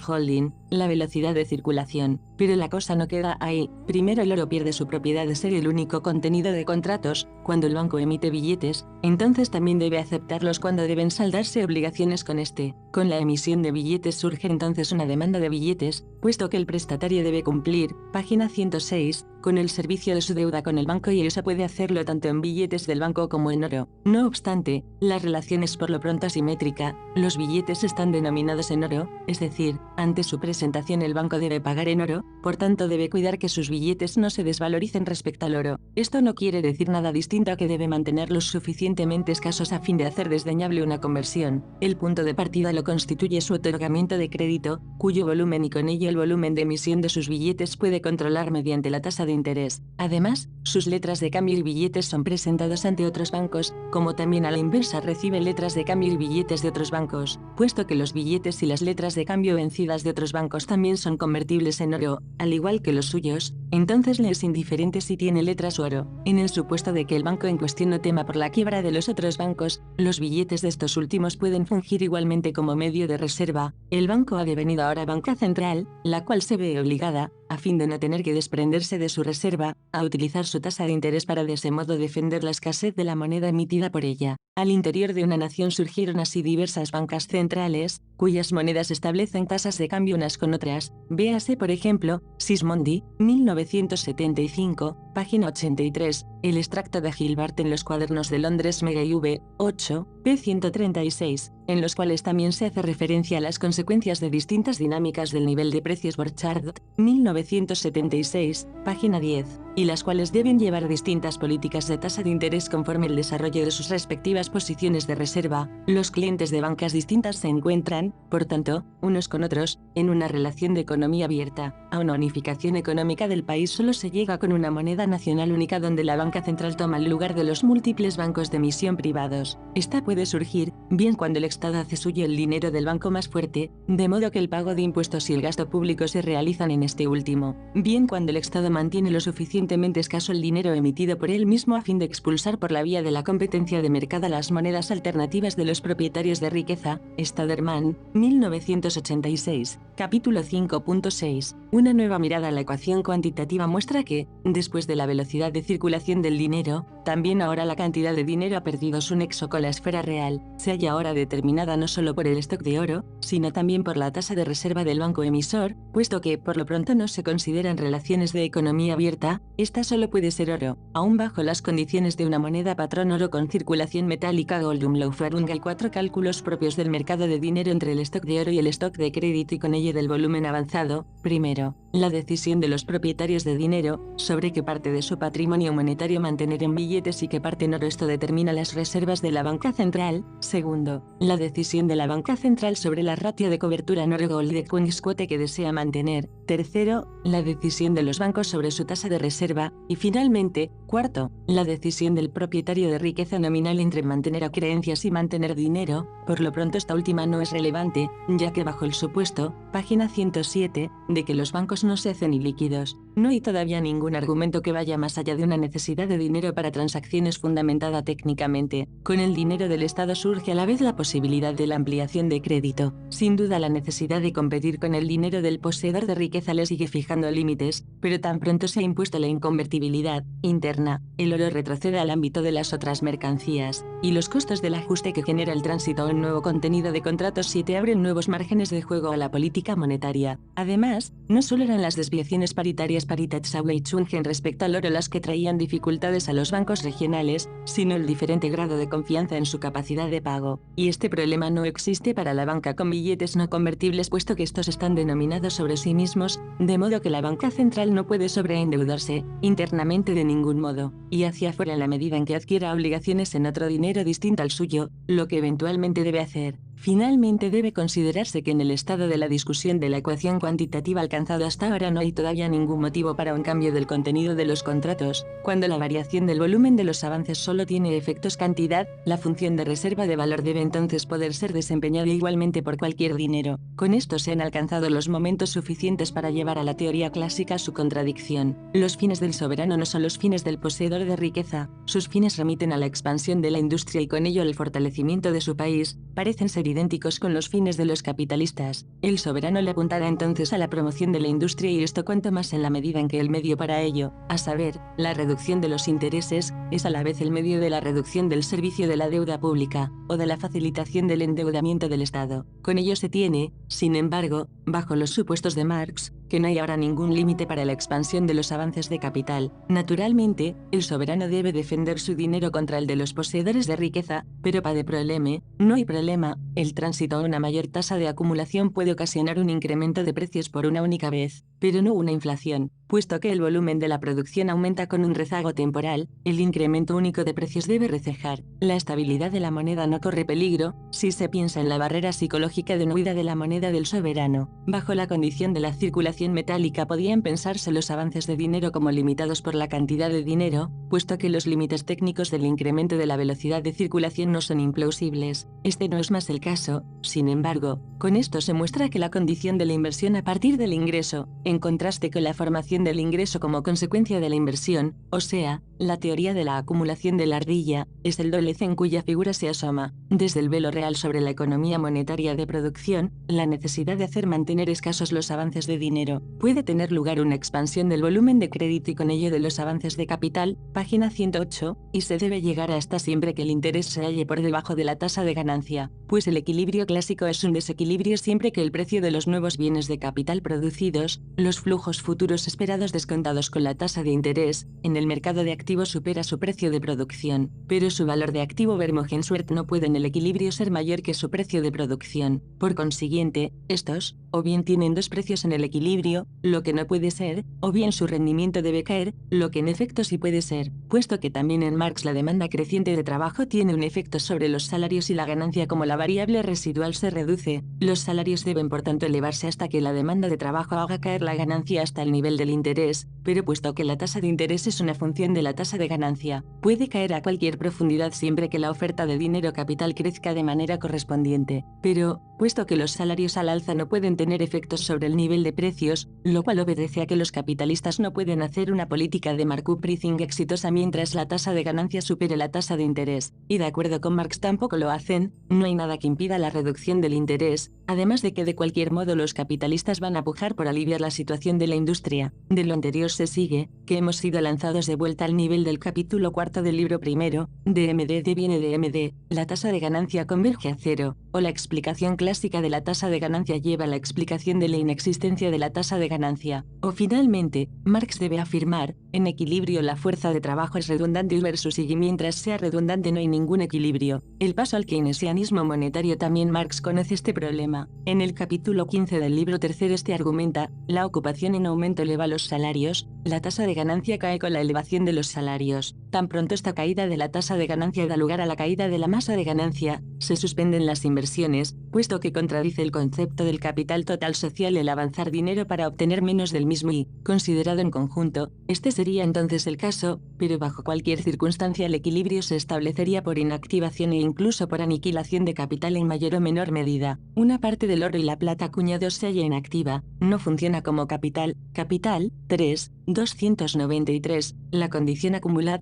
Holding, la velocidad de circulación. Pero la cosa no queda ahí. Primero, el oro pierde su propiedad de ser el único contenido de contratos. Cuando el banco emite billetes, entonces también debe aceptarlos cuando deben saldarse obligaciones con este. Con la emisión de billetes surge entonces una demanda de billetes, puesto que el prestatario debe cumplir, página 106, con el servicio de su deuda con el banco, y eso puede hacerlo tanto en billetes del banco como en oro. No obstante, la relación es por lo pronto asimétrica. Los billetes están denominados en oro, es decir, ante su presentación el banco debe pagar en oro, por tanto debe cuidar que sus billetes no se desvaloricen respecto al oro. Esto no quiere decir nada distinto a que debe mantenerlos suficientemente escasos a fin de hacer desdeñable una conversión. El punto de partida lo constituye su otorgamiento de crédito, cuyo volumen y con ello el volumen de emisión de sus billetes puede controlar mediante la tasa de interés. Además, sus letras de cambio y billetes son presentados ante otros bancos, como también a la inversa recibe letras de cambio y billetes de otros bancos, puesto que los billetes y las letras de cambio vencidas de otros bancos también son convertibles en oro, al igual que los suyos, entonces le es indiferente si tiene letras o oro. En el supuesto de que el banco en cuestión no tema por la quiebra de los otros bancos, los billetes de estos últimos pueden fungir igualmente como medio de reserva. El banco ha devenido ahora banca central, la cual se ve obligada, a fin de no tener que desprenderse de su reserva, a utilizar su tasa de interés para de ese modo defender la escasez de la moneda emitida por ella. Al interior de una nación surgieron así diversas bancas centrales, cuyas monedas establecen tasas de cambio unas con otras. Véase por ejemplo, Sismondi, 1975, página 83, el extracto de Gilbert en los cuadernos de Londres Mega IV, 8, p. 136, en los cuales también se hace referencia a las consecuencias de distintas dinámicas del nivel de precios Borchardt, 1976, página 10, y las cuales deben llevar distintas políticas de tasa de interés conforme el desarrollo de sus respectivas posiciones de reserva. Los clientes de bancas distintas se encuentran, por tanto, unos con otros, en una relación de economía abierta. A una unificación económica del país solo se llega con una moneda nacional única donde la banca central toma el lugar de los múltiples bancos de emisión privados. Esta puede surgir, bien cuando el Estado hace suyo el dinero del banco más fuerte, de modo que el pago de impuestos y el gasto público se realizan en este último, bien cuando el Estado mantiene lo suficientemente escaso el dinero emitido por él mismo a fin de expulsar por la vía de la competencia de mercado las monedas alternativas de los propietarios de riqueza. Staderman, 1986, capítulo 5.6. Una nueva mirada a la ecuación cuantitativa muestra que, después de la velocidad de circulación del dinero, también ahora la cantidad de dinero ha perdido su nexo con la esfera real. Se halla ahora determinada no solo por el stock de oro, sino también por la tasa de reserva del banco emisor, puesto que, por lo pronto, no se consideran relaciones de economía abierta. Esta solo puede ser oro, aún bajo las condiciones de una moneda patrón oro con circulación metálica Goldumlauf-Farung. Hay 4 cálculos propios del mercado de dinero entre el stock de oro y el stock de crédito y con ello del volumen avanzado. Primero, la decisión de los propietarios de dinero sobre qué parte de su patrimonio monetario mantener en billetes y qué parte en oro. Esto determina las reservas de la banca central. Segundo, la decisión de la banca central sobre la ratio de cobertura en oro Gold de Quote que desea mantener. Tercero, la decisión de los bancos sobre su tasa de reserva. Y finalmente, cuarto, la decisión del propietario de riqueza nominal entre mantener creencias y mantener dinero. Por lo pronto esta última no es relevante, ya que bajo el supuesto, página 107, de que los bancos no se hacen ilíquidos, no hay todavía ningún argumento que vaya más allá de una necesidad de dinero para transacciones fundamentada técnicamente. Con el dinero del Estado surge a la vez la posibilidad de la ampliación de crédito. Sin duda la necesidad de competir con el dinero del poseedor de riqueza le sigue fijando límites, pero tan pronto se ha impuesto la inconvertibilidad interna, el oro retrocede al ámbito de las otras mercancías, y los costos del ajuste que genera el tránsito a un nuevo contenido de contratos 7 abren nuevos márgenes de juego a la política monetaria. Además, no solo eran las desviaciones paritarias Paritätsauleichungen respecto al oro las que traían dificultades a los bancos regionales, sino el diferente grado de confianza en su capacidad de pago. Y este problema no existe para la banca con billetes no convertibles, puesto que estos están denominados sobre sí mismos, de modo que la banca central no puede sobreendeudarse internamente de ningún modo, y hacia afuera en la medida en que adquiera obligaciones en otro dinero distinto al suyo, lo que eventualmente debe hacer. Finalmente debe considerarse que en el estado de la discusión de la ecuación cuantitativa alcanzado hasta ahora no hay todavía ningún motivo para un cambio del contenido de los contratos. Cuando la variación del volumen de los avances solo tiene efectos cantidad, la función de reserva de valor debe entonces poder ser desempeñada igualmente por cualquier dinero. Con esto se han alcanzado los momentos suficientes para llevar a la teoría clásica su contradicción. Los fines del soberano no son los fines del poseedor de riqueza, sus fines remiten a la expansión de la industria y con ello al fortalecimiento de su país, parecen ser idénticos con los fines de los capitalistas. El soberano le apuntará entonces a la promoción de la industria y esto cuanto más en la medida en que el medio para ello, a saber, la reducción de los intereses, es a la vez el medio de la reducción del servicio de la deuda pública, o de la facilitación del endeudamiento del Estado. Con ello se tiene, sin embargo, bajo los supuestos de Marx, que no hay ahora ningún límite para la expansión de los avances de capital. Naturalmente, el soberano debe defender su dinero contra el de los poseedores de riqueza, pero para de problema, no hay problema, el tránsito a una mayor tasa de acumulación puede ocasionar un incremento de precios por una única vez, pero no una inflación, puesto que el volumen de la producción aumenta con un rezago temporal, el incremento único de precios debe reflejar. La estabilidad de la moneda no corre peligro, si se piensa en la barrera psicológica de no huida de la moneda del soberano. Bajo la condición de la circulación metálica podían pensarse los avances de dinero como limitados por la cantidad de dinero, puesto que los límites técnicos del incremento de la velocidad de circulación no son implausibles. Este no es más el caso, sin embargo, con esto se muestra que la condición de la inversión a partir del ingreso, en contraste con la formación del ingreso como consecuencia de la inversión, o sea, la teoría de la acumulación de la ardilla, es el doblez en cuya figura se asoma, desde el velo real sobre la economía monetaria de producción, la necesidad de hacer mantener escasos los avances de dinero. Puede tener lugar una expansión del volumen de crédito y con ello de los avances de capital, página 108, y se debe llegar a esta siempre que el interés se halle por debajo de la tasa de ganancia, pues el equilibrio clásico es un desequilibrio siempre que el precio de los nuevos bienes de capital producidos, los flujos futuros esperados descontados con la tasa de interés, en el mercado de activos supera su precio de producción, pero su valor de activo Vermogenswert no puede en el equilibrio ser mayor que su precio de producción. Por consiguiente, estos, o bien tienen dos precios en el equilibrio, lo que no puede ser, o bien su rendimiento debe caer, lo que en efecto sí puede ser, puesto que también en Marx la demanda creciente de trabajo tiene un efecto sobre los salarios y la ganancia como la variable residual se reduce, los salarios deben por tanto elevarse hasta que la demanda de trabajo haga caer la ganancia hasta el nivel del interés, pero puesto que la tasa de interés es una función de la tasa de ganancia, puede caer a cualquier profundidad siempre que la oferta de dinero capital crezca de manera correspondiente, pero, puesto que los salarios al alza no pueden tener efectos sobre el nivel de precios, lo cual obedece a que los capitalistas no pueden hacer una política de markup pricing exitosa mientras la tasa de ganancia supere la tasa de interés, y de acuerdo con Marx tampoco lo hacen, no hay nada que impida la reducción del interés, además de que de cualquier modo los capitalistas van a pujar por aliviar la situación de la industria. De lo anterior se sigue, que hemos sido lanzados de vuelta al nivel del capítulo cuarto del libro primero, DMD viene de MD, la tasa de ganancia converge a cero, o la explicación clásica de la tasa de ganancia lleva a la explicación de la inexistencia de la tasa de ganancia, o finalmente, Marx debe afirmar, en equilibrio la fuerza de trabajo es redundante versus y mientras sea redundante no hay ningún equilibrio. El paso al keynesianismo monetario también Marx conoce este problema. En el capítulo 15 del libro tercero este argumenta, la ocupación en aumento eleva los salarios, la tasa de ganancia cae con la elevación de los salarios. Tan pronto esta caída de la tasa de ganancia da lugar a la caída de la masa de ganancia, se suspenden las inversiones, puesto que contradice el concepto del capital total social el avanzar dinero para obtener menos del mismo y, considerado en conjunto, este sería entonces el caso, pero bajo cualquier circunstancia el equilibrio se establecería por inactivación e incluso por aniquilación de capital en mayor o menor medida. Una parte del oro y la plata acuñados se halla inactiva, no funciona como capital, 3, 293, la condición acumulad,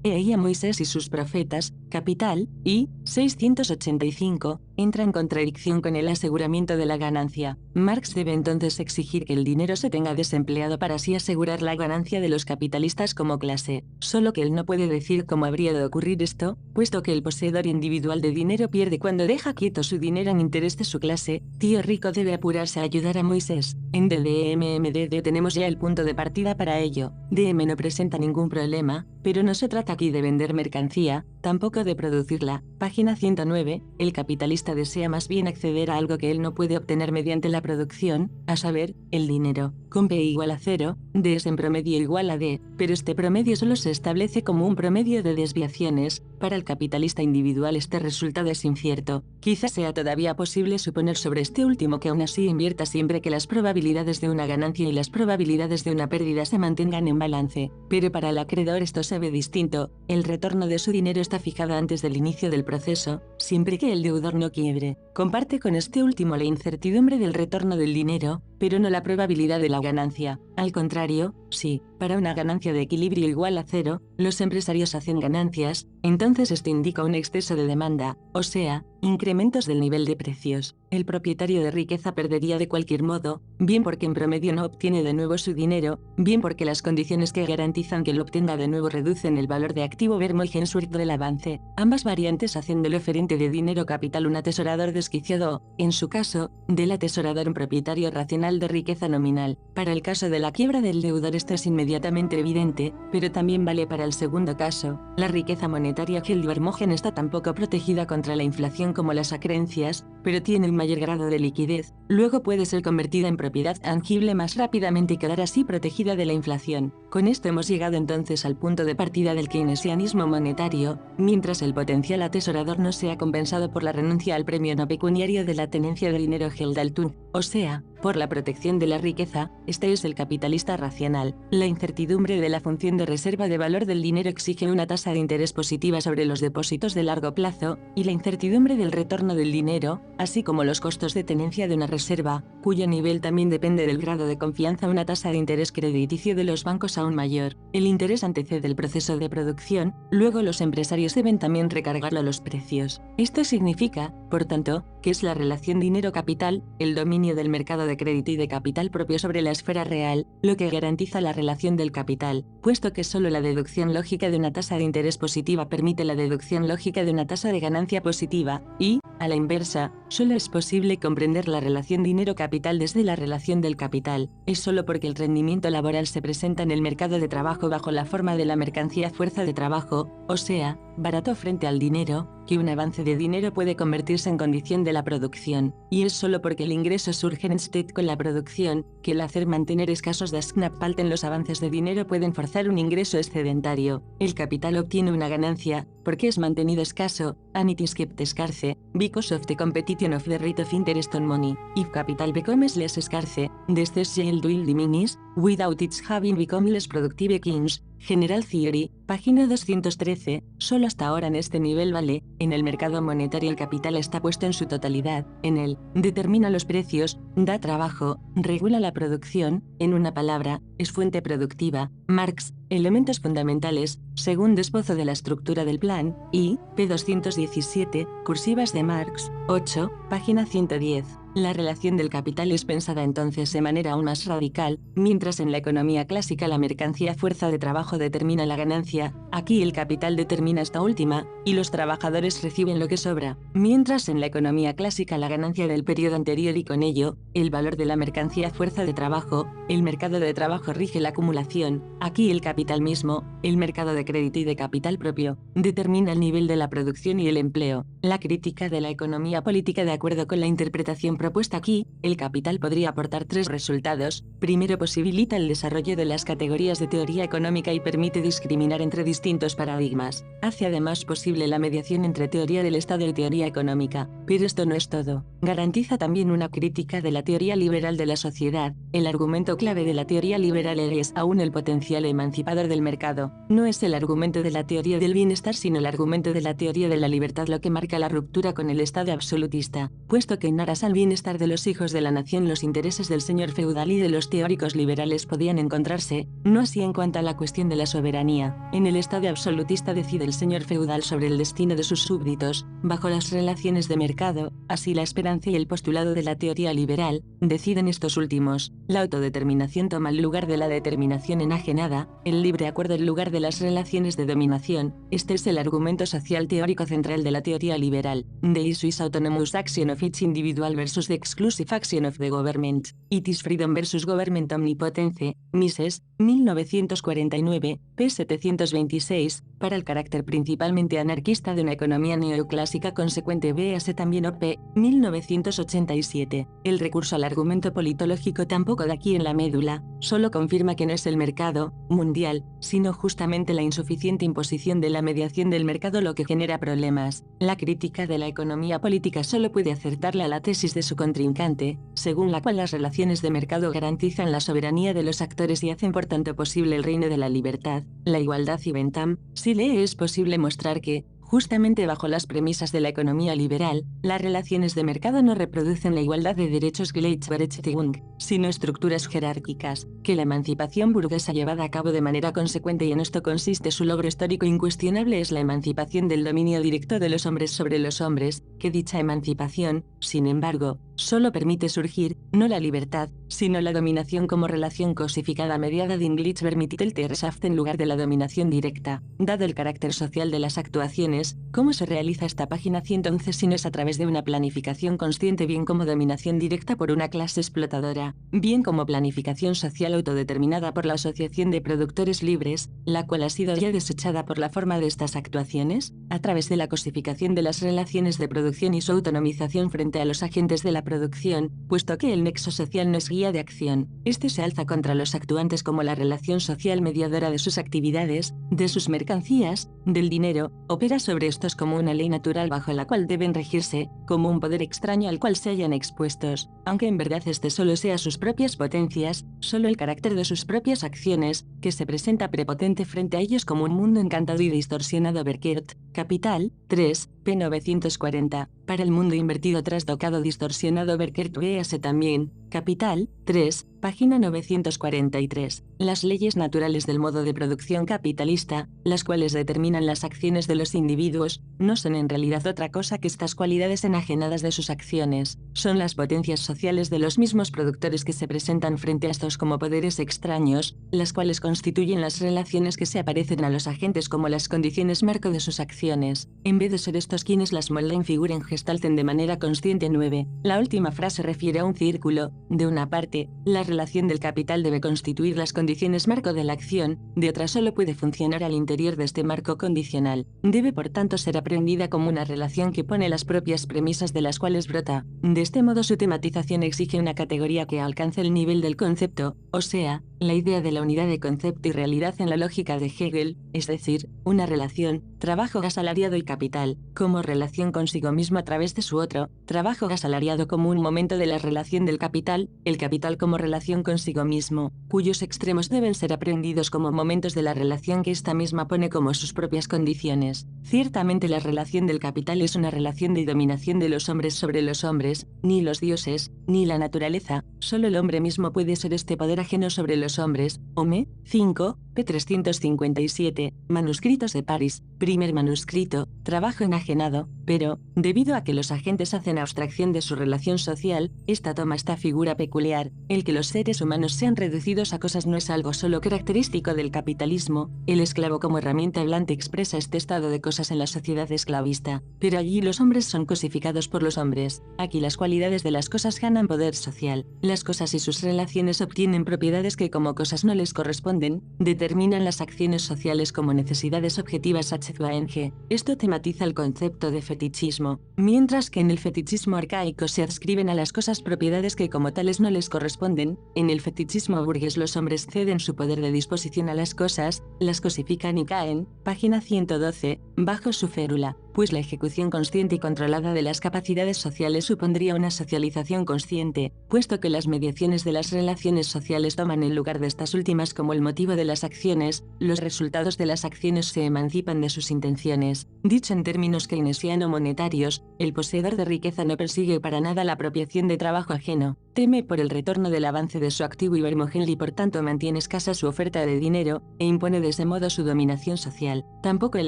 he ahí a Moisés y sus profetas, capital, y, 685, entra en contradicción con el aseguramiento de la ganancia. Marx debe entonces exigir que el dinero se tenga desempleado para así asegurar la ganancia de los capitalistas como clase, solo que él no puede decir cómo habría de ocurrir esto, puesto que el poseedor individual de dinero pierde cuando deja quieto su dinero en interés de su clase. Tío Rico debe apurarse a ayudar a Moisés. En DMMDD tenemos ya el punto de partida para ello. DM no presenta ningún problema, pero no se trata aquí de vender mercancía, tampoco de producirla. Página 109, el capitalista desea más bien acceder a algo que él no puede obtener mediante la producción, a saber, el dinero. Con P igual a 0, D es en promedio igual a D, pero este promedio solo se establece como un promedio de desviaciones, Para el capitalista individual este resultado es incierto. Quizás sea todavía posible suponer sobre este último que aún así invierta siempre que las probabilidades de una ganancia y las probabilidades de una pérdida se mantengan en balance. Pero para el acreedor esto se ve distinto. El retorno de su dinero está fijado antes del inicio del proceso, siempre que el deudor no quiebre. Comparte con este último la incertidumbre del retorno del dinero, pero no la probabilidad de la ganancia. Al contrario, si, para una ganancia de equilibrio igual a cero, los empresarios hacen ganancias, entonces esto indica un exceso de demanda, o sea, incrementos del nivel de precios. El propietario de riqueza perdería de cualquier modo, bien porque en promedio no obtiene de nuevo su dinero, bien porque las condiciones que garantizan que lo obtenga de nuevo reducen el valor de activo Vermeulen-Schwartz del avance. Ambas variantes hacen del oferente de dinero capital un atesorador desquiciado o, en su caso, del atesorador un propietario racional de riqueza nominal. Para el caso de la quiebra del deudor esto es inmediatamente evidente, pero también vale para el segundo caso. La riqueza monetaria Held-Vermeulen está tan poco protegida contra la inflación como las acreencias, pero tiene un mayor grado de liquidez, luego puede ser convertida en propiedad tangible más rápidamente y quedar así protegida de la inflación. Con esto hemos llegado entonces al punto de partida del keynesianismo monetario, mientras el potencial atesorador no sea compensado por la renuncia al premio no pecuniario de la tenencia de dinero Held-Altung, o sea, por la protección de la riqueza, este es el capitalista racional. La incertidumbre de la función de reserva de valor del dinero exige una tasa de interés positiva sobre los depósitos de largo plazo, y la incertidumbre del retorno del dinero, así como los costos de tenencia de una reserva, cuyo nivel también depende del grado de confianza, una tasa de interés crediticio de los bancos aún mayor. El interés antecede el proceso de producción, luego los empresarios deben también recargarlo a los precios. Esto significa, por tanto, que es la relación dinero-capital, el dominio del mercado de crédito y de capital propio sobre la esfera real, lo que garantiza la relación del capital, puesto que solo la deducción lógica de una tasa de interés positiva permite la deducción lógica de una tasa de ganancia positiva, y, a la inversa, solo es posible comprender la relación dinero-capital desde la relación del capital. Es solo porque el rendimiento laboral se presenta en el mercado de trabajo bajo la forma de la mercancía fuerza de trabajo, o sea, barato frente al dinero, que un avance de dinero puede convertirse en condición de la producción, y es solo porque el ingreso surge en sted con la producción, que el hacer mantener escasos das en los avances de dinero pueden forzar un ingreso excedentario. El capital obtiene una ganancia, porque es mantenido escaso, and it is kept scarce, because of the competition of the rate of interest on money. If capital becomes less scarce, the excess yield will diminish, without its having become less productive kings. General Theory, página 213, solo hasta ahora en este nivel vale, en el mercado monetario el capital está puesto en su totalidad, en él, determina los precios, da trabajo, regula la producción, en una palabra, es fuente productiva. Marx, elementos fundamentales, segundo esbozo de la estructura del plan, y, p. 217, cursivas de Marx, 8, página 110. La relación del capital es pensada entonces de manera aún más radical, mientras en la economía clásica la mercancía fuerza de trabajo determina la ganancia, aquí el capital determina esta última, y los trabajadores reciben lo que sobra, mientras en la economía clásica la ganancia del periodo anterior y con ello, el valor de la mercancía fuerza de trabajo, el mercado de trabajo rige la acumulación, aquí el capital mismo, el mercado de crédito y de capital propio, determina el nivel de la producción y el empleo. La crítica de la economía política de acuerdo con la interpretación propuesta aquí, el capital podría aportar tres resultados. Primero, posibilita el desarrollo de las categorías de teoría económica y permite discriminar entre distintos paradigmas. Hace además posible la mediación entre teoría del Estado y teoría económica. Pero esto no es todo. Garantiza también una crítica de la teoría liberal de la sociedad. El argumento clave de la teoría liberal es aún el potencial emancipador del mercado. No es el argumento de la teoría del bienestar sino el argumento de la teoría de la libertad lo que marca la ruptura con el Estado absolutista, puesto que en aras al bienestar de los hijos de la nación los intereses del señor feudal y de los teóricos liberales podían encontrarse, no así en cuanto a la cuestión de la soberanía. En el Estado absolutista decide el señor feudal sobre el destino de sus súbditos, bajo las relaciones de mercado, así la esperanza y el postulado de la teoría liberal, deciden estos últimos. La autodeterminación toma el lugar de la determinación enajenada, el libre acuerdo el lugar de las relaciones de dominación. Este es el argumento social teórico central de la teoría liberal. The issue is autonomous action of each individual versus versus the exclusive action of the government. It is freedom versus government omnipotence, Mises, 1949, p. 726, para el carácter principalmente anarquista de una economía neoclásica consecuente véase también op. 1987. El recurso al argumento politológico tampoco da aquí en la médula, solo confirma que no es el mercado mundial, sino justamente la insuficiente imposición de la mediación del mercado lo que genera problemas. La crítica de la economía política solo puede acertarle a la tesis de su contrincante, según la cual las relaciones de mercado garantizan la soberanía de los actores y hacen por tanto posible el reino de la libertad, la igualdad y Bentham, si le es posible mostrar que, justamente bajo las premisas de la economía liberal, las relaciones de mercado no reproducen la igualdad de derechos Gleichberechtigung, sino estructuras jerárquicas, que la emancipación burguesa llevada a cabo de manera consecuente y en esto consiste su logro histórico incuestionable es la emancipación del dominio directo de los hombres sobre los hombres, que dicha emancipación, sin embargo, solo permite surgir, no la libertad, sino la dominación como relación cosificada mediada de Gleichberechtigkeit en lugar de la dominación directa. Dado el carácter social de las actuaciones, ¿cómo se realiza esta página 111 si no es a través de una planificación consciente bien como dominación directa por una clase explotadora, bien como planificación social autodeterminada por la Asociación de Productores Libres, la cual ha sido ya desechada por la forma de estas actuaciones, a través de la cosificación de las relaciones de producción y su autonomización frente a los agentes de la producción, puesto que el nexo social no es guía de acción. Este se alza contra los actuantes como la relación social mediadora de sus actividades, de sus mercancías, del dinero, opera sobre estos como una ley natural bajo la cual deben regirse, como un poder extraño al cual se hallan expuestos, aunque en verdad este solo sea sus propias potencias, solo el carácter de sus propias acciones, que se presenta prepotente frente a ellos como un mundo encantado y distorsionado. Berkert, Capital, 3, p. 940, para el mundo invertido trasdocado distorsionado. Berkert véase también, Capital, 3, página 943. Las leyes naturales del modo de producción capitalista, las cuales determinan las acciones de los individuos, no son en realidad otra cosa que estas cualidades enajenadas de sus acciones, son las potencias sociales de los mismos productores que se presentan frente a estos como poderes extraños, las cuales constituyen las relaciones que se aparecen a los agentes como las condiciones marco de sus acciones, en vez de ser estos quienes las molden, figuren, gestalten de manera consciente. 9. La última frase refiere a un círculo. De una parte, la relación del capital debe constituir las condiciones marco de la acción, de otra solo puede funcionar al interior de este marco condicional. Debe por tanto ser aprendida como una relación que pone las propias premisas de las cuales brota. De este modo su tematización exige una categoría que alcance el nivel del concepto, o sea, la idea de la unidad de concepto y realidad en la lógica de Hegel, es decir, una relación, trabajo asalariado y capital, como relación consigo mismo a través de su otro, trabajo asalariado como un momento de la relación del capital, el capital como relación consigo mismo, cuyos extremos deben ser aprendidos como momentos de la relación que ésta misma pone como sus propias condiciones. Ciertamente la relación del capital es una relación de dominación de los hombres sobre los hombres, ni los dioses, ni la naturaleza, solo el hombre mismo puede ser este poder ajeno sobre los hombres. Home, 5, p. 357, manuscritos de París, primer manuscrito, trabajo enajenado, pero, debido a que los agentes hacen abstracción de su relación social, esta toma esta figura peculiar, el que los seres humanos sean reducidos a cosas no es algo solo característico del capitalismo, el esclavo como herramienta hablante expresa este estado de cosas en la sociedad esclavista, pero allí los hombres son cosificados por los hombres, aquí las cualidades de las cosas ganan poder social, las cosas y sus relaciones obtienen propiedades que como cosas no les corresponden, determinan las acciones sociales como necesidades objetivas H2ANG. Esto tematiza el concepto de fetichismo, mientras que en el fetichismo arcaico se adscriben a las cosas propiedades que como tales no les corresponden, en el fetichismo burgués los hombres ceden su poder de disposición a las cosas, las cosifican y caen, página 112, bajo su férula, pues la ejecución consciente y controlada de las capacidades sociales supondría una socialización consciente, puesto que las mediaciones de las relaciones sociales toman el lugar de estas últimas como el motivo de las acciones, los resultados de las acciones se emancipan de sus intenciones. Dicho en términos keynesiano-monetarios, el poseedor de riqueza no persigue para nada la apropiación de trabajo ajeno, Teme por el retorno del avance de su activo Ibermogenly, por tanto mantiene escasa su oferta de dinero, e impone de ese modo su dominación social. Tampoco el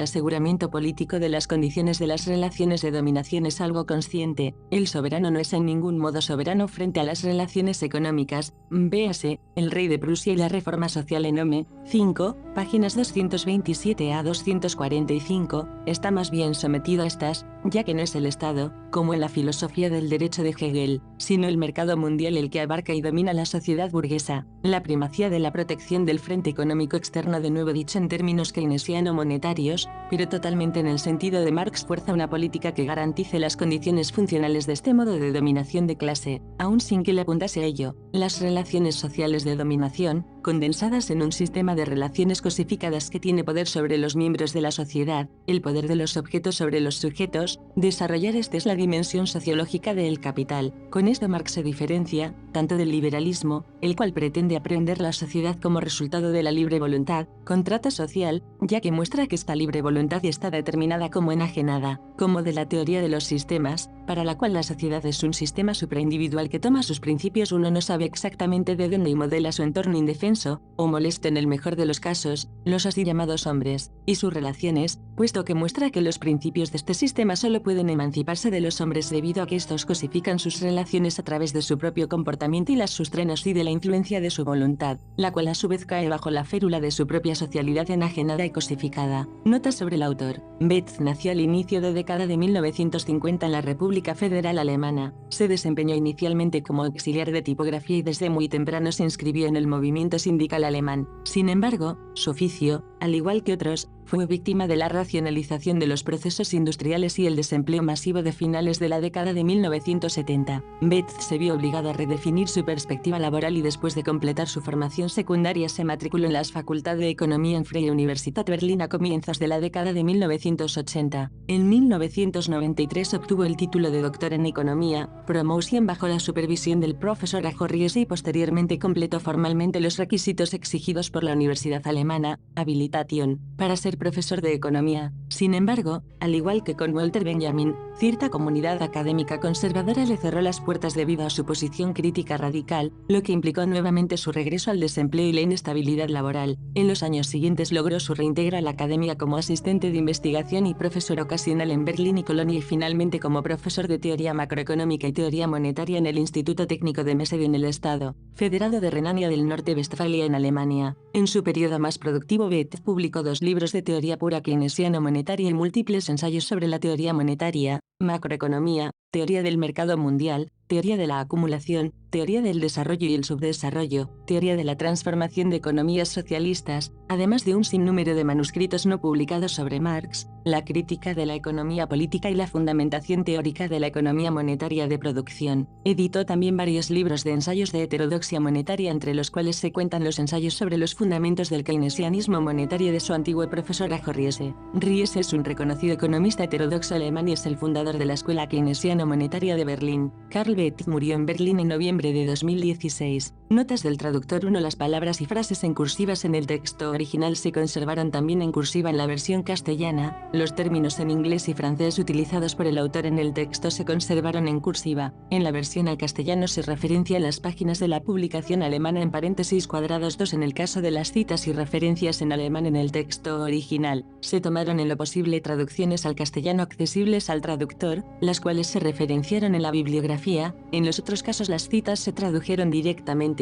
aseguramiento político de las condiciones de las relaciones de dominación es algo consciente. El soberano no es en ningún modo soberano frente a las relaciones económicas. Véase, El rey de Prusia y la reforma social en Home, 5, páginas 227 a 245, está más bien sometido a estas, ya que no es el Estado, como en la filosofía del derecho de Hegel, sino el mercado mundial el que abarca y domina la sociedad burguesa. La primacía de la protección del frente económico externo, de nuevo dicho en términos keynesiano-monetarios, pero totalmente en el sentido de Marx, fuerza una política que garantice las condiciones funcionales de este modo de dominación de clase, aun sin que le apuntase a ello. Las relaciones sociales de dominación, condensadas en un sistema de relaciones cosificadas que tiene poder sobre los miembros de la sociedad, el poder de los objetos sobre los sujetos, desarrollar esta es la dimensión sociológica del capital. Con esto Marx se diferencia, tanto del liberalismo, el cual pretende aprehender la sociedad como resultado de la libre voluntad, contrato social, ya que muestra que esta libre voluntad está determinada como enajenada, como de la teoría de los sistemas, para la cual la sociedad es un sistema supraindividual que toma sus principios, uno no sabe exactamente de dónde, y modela su entorno indefenso, o molesto en el mejor de los casos, los así llamados hombres, y sus relaciones, puesto que muestra que los principios de este sistema solo pueden emanciparse de los hombres debido a que estos cosifican sus relaciones a través de su propio comportamiento y las sustraen así de la influencia de su voluntad, la cual a su vez cae bajo la férula de su propia socialidad enajenada y cosificada. Nota sobre el autor. Betz nació al inicio de década de 1950 en la República Federal Alemana. Se desempeñó inicialmente como auxiliar de tipografía y desde muy temprano se inscribió en el movimiento sindical alemán. Sin embargo, su oficio, al igual que otros, fue víctima de la racionalización de los procesos industriales y el desempleo masivo de finales de la década de 1970. Betz se vio obligado a redefinir su perspectiva laboral y después de completar su formación secundaria se matriculó en la Facultad de Economía en Freie Universität Berlin a comienzos de la década de 1980. En 1993 obtuvo el título de doctor en Economía, promoción bajo la supervisión del profesor Ajo Riese, y posteriormente completó formalmente los requisitos exigidos por la Universidad Alemana, Habilitation, para ser profesor de economía. Sin embargo, al igual que con Walter Benjamin, cierta comunidad académica conservadora le cerró las puertas debido a su posición crítica radical, lo que implicó nuevamente su regreso al desempleo y la inestabilidad laboral. En los años siguientes logró su reintegro a la academia como asistente de investigación y profesor ocasional en Berlín y Colonia, y finalmente como profesor de teoría macroeconómica y teoría monetaria en el Instituto Técnico de Messel en el Estado Federado de Renania del Norte-Westfalia en Alemania. En su periodo más productivo, Betz publicó 2 libros de teoría pura keynesiano-monetaria y múltiples ensayos sobre la teoría monetaria, macroeconomía, teoría del mercado mundial, teoría de la acumulación, teoría del desarrollo y el subdesarrollo, teoría de la transformación de economías socialistas, además de un sinnúmero de manuscritos no publicados sobre Marx, la crítica de la economía política y la fundamentación teórica de la economía monetaria de producción. Editó también varios libros de ensayos de heterodoxia monetaria, entre los cuales se cuentan los ensayos sobre los fundamentos del keynesianismo monetario de su antiguo profesor Ajo Riese. Riese es un reconocido economista heterodoxo alemán y es el fundador de la Escuela Keynesiano-Monetaria de Berlín. Karl Betz murió en Berlín en noviembre de 2016. Notas del traductor 1. Las palabras y frases en cursivas en el texto original se conservaron también en cursiva en la versión castellana. Los términos en inglés y francés utilizados por el autor en el texto se conservaron en cursiva. En la versión al castellano se referencia a las páginas de la publicación alemana en paréntesis cuadrados 2 en el caso de las citas y referencias en alemán en el texto original. Se tomaron en lo posible traducciones al castellano accesibles al traductor, las cuales se referenciaron en la bibliografía. En los otros casos las citas se tradujeron directamente.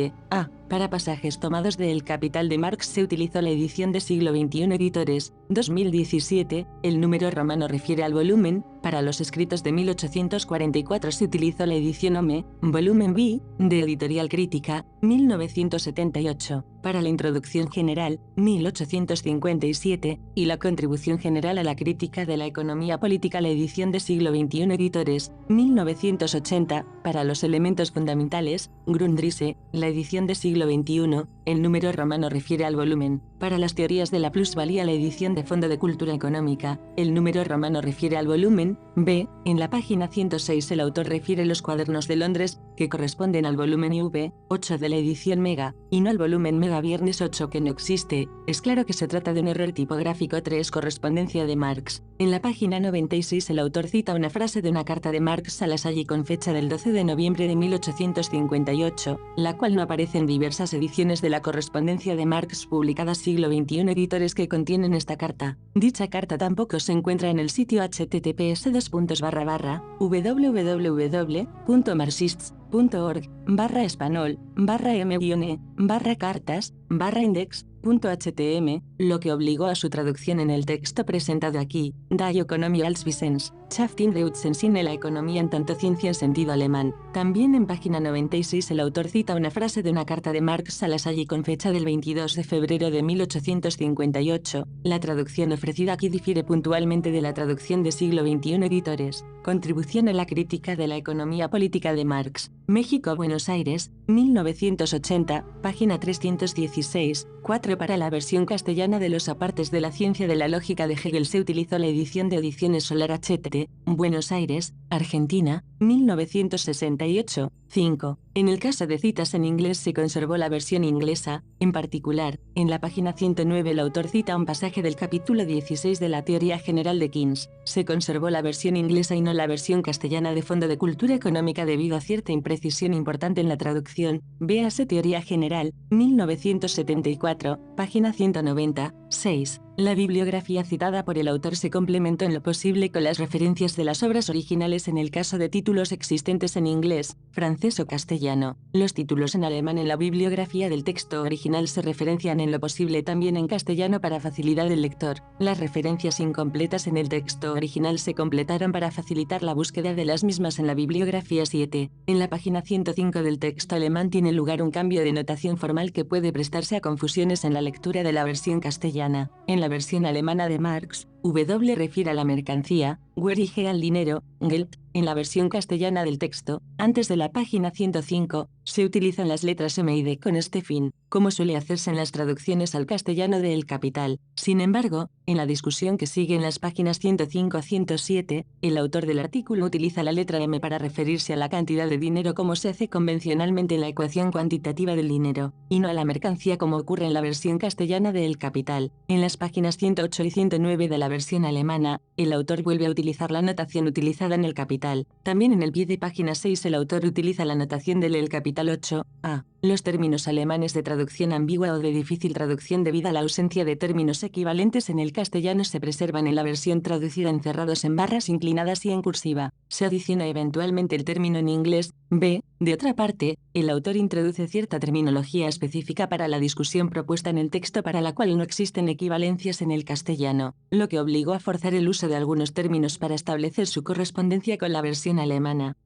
Para pasajes tomados de El Capital de Marx se utilizó la edición de Siglo XXI Editores, 2017, el número romano refiere al volumen. Para los escritos de 1844 se utilizó la edición Home, volumen B, de Editorial Crítica, 1978, para la introducción general, 1857, y la contribución general a la crítica de la economía política, la edición de Siglo XXI Editores, 1980, para los elementos fundamentales, Grundrisse, la edición de Siglo siglo XXI, el número romano refiere al volumen. Para las teorías de la plusvalía, la edición de Fondo de Cultura Económica, el número romano refiere al volumen. B. En la página 106 el autor refiere los cuadernos de Londres, que corresponden al volumen IV, 8 de la edición Mega, y no al volumen Mega Viernes 8 que no existe. Es claro que se trata de un error tipográfico. 3. Correspondencia de Marx. En la página 96 el autor cita una frase de una carta de Marx a Lassalle con fecha del 12 de noviembre de 1858, la cual no aparece en diversas ediciones de la correspondencia de Marx publicadas siglo XXI editores que contienen esta carta. Dicha carta tampoco se encuentra en el sitio https://www.marxist.org/español/m-cartas/index.htm, lo que obligó a su traducción en el texto presentado aquí, Die Ökonomie als Wissenschaft in Deutschen la economía en tanto ciencia en sentido alemán. También en página 96 el autor cita una frase de una carta de Marx a Lassalle con fecha del 22 de febrero de 1858. La traducción ofrecida aquí difiere puntualmente de la traducción de siglo XXI editores. Contribución a la crítica de la economía política de Marx. México, Buenos Aires, 1980, página 316, 4. Para la versión castellana de los apartes de la ciencia de la lógica de Hegel se utilizó la edición de Ediciones Solar HT, Buenos Aires, Argentina, 1968, 5. En el caso de citas en inglés se conservó la versión inglesa. En particular, en la página 109 el autor cita un pasaje del capítulo 16 de la Teoría General de Keynes. Se conservó la versión inglesa y no la versión castellana de Fondo de Cultura Económica debido a cierta imprecisión importante en la traducción. Véase Teoría General, 1974, página 190, 6. La bibliografía citada por el autor se complementó en lo posible con las referencias de las obras originales en el caso de títulos existentes en inglés, francés o castellano. Los títulos en alemán en la bibliografía del texto original se referencian en lo posible también en castellano para facilidad del lector. Las referencias incompletas en el texto original se completaron para facilitar la búsqueda de las mismas en la bibliografía 7. En la página 105 del texto alemán tiene lugar un cambio de notación formal que puede prestarse a confusiones en la lectura de la versión castellana. En la versión alemana de Marx, W refiere a la mercancía, Werige al dinero, Geld. En la versión castellana del texto, antes de la página 105, se utilizan las letras M y D con este fin, como suele hacerse en las traducciones al castellano de El Capital. Sin embargo, en la discusión que sigue en las páginas 105 a 107, el autor del artículo utiliza la letra M para referirse a la cantidad de dinero como se hace convencionalmente en la ecuación cuantitativa del dinero, y no a la mercancía como ocurre en la versión castellana de El Capital. En las páginas 108 y 109 de la versión alemana, el autor vuelve a utilizar la notación utilizada en El Capital. También en el pie de página 6 el autor utiliza la notación del El Capital 8a. Los términos alemanes de traducción ambigua o de difícil traducción debido a la ausencia de términos equivalentes en el castellano se preservan en la versión traducida encerrados en barras inclinadas y en cursiva. Se adiciona eventualmente el término en inglés. B. De otra parte, el autor introduce cierta terminología específica para la discusión propuesta en el texto para la cual no existen equivalencias en el castellano, lo que obligó a forzar el uso de algunos términos para establecer su correspondencia con la versión alemana.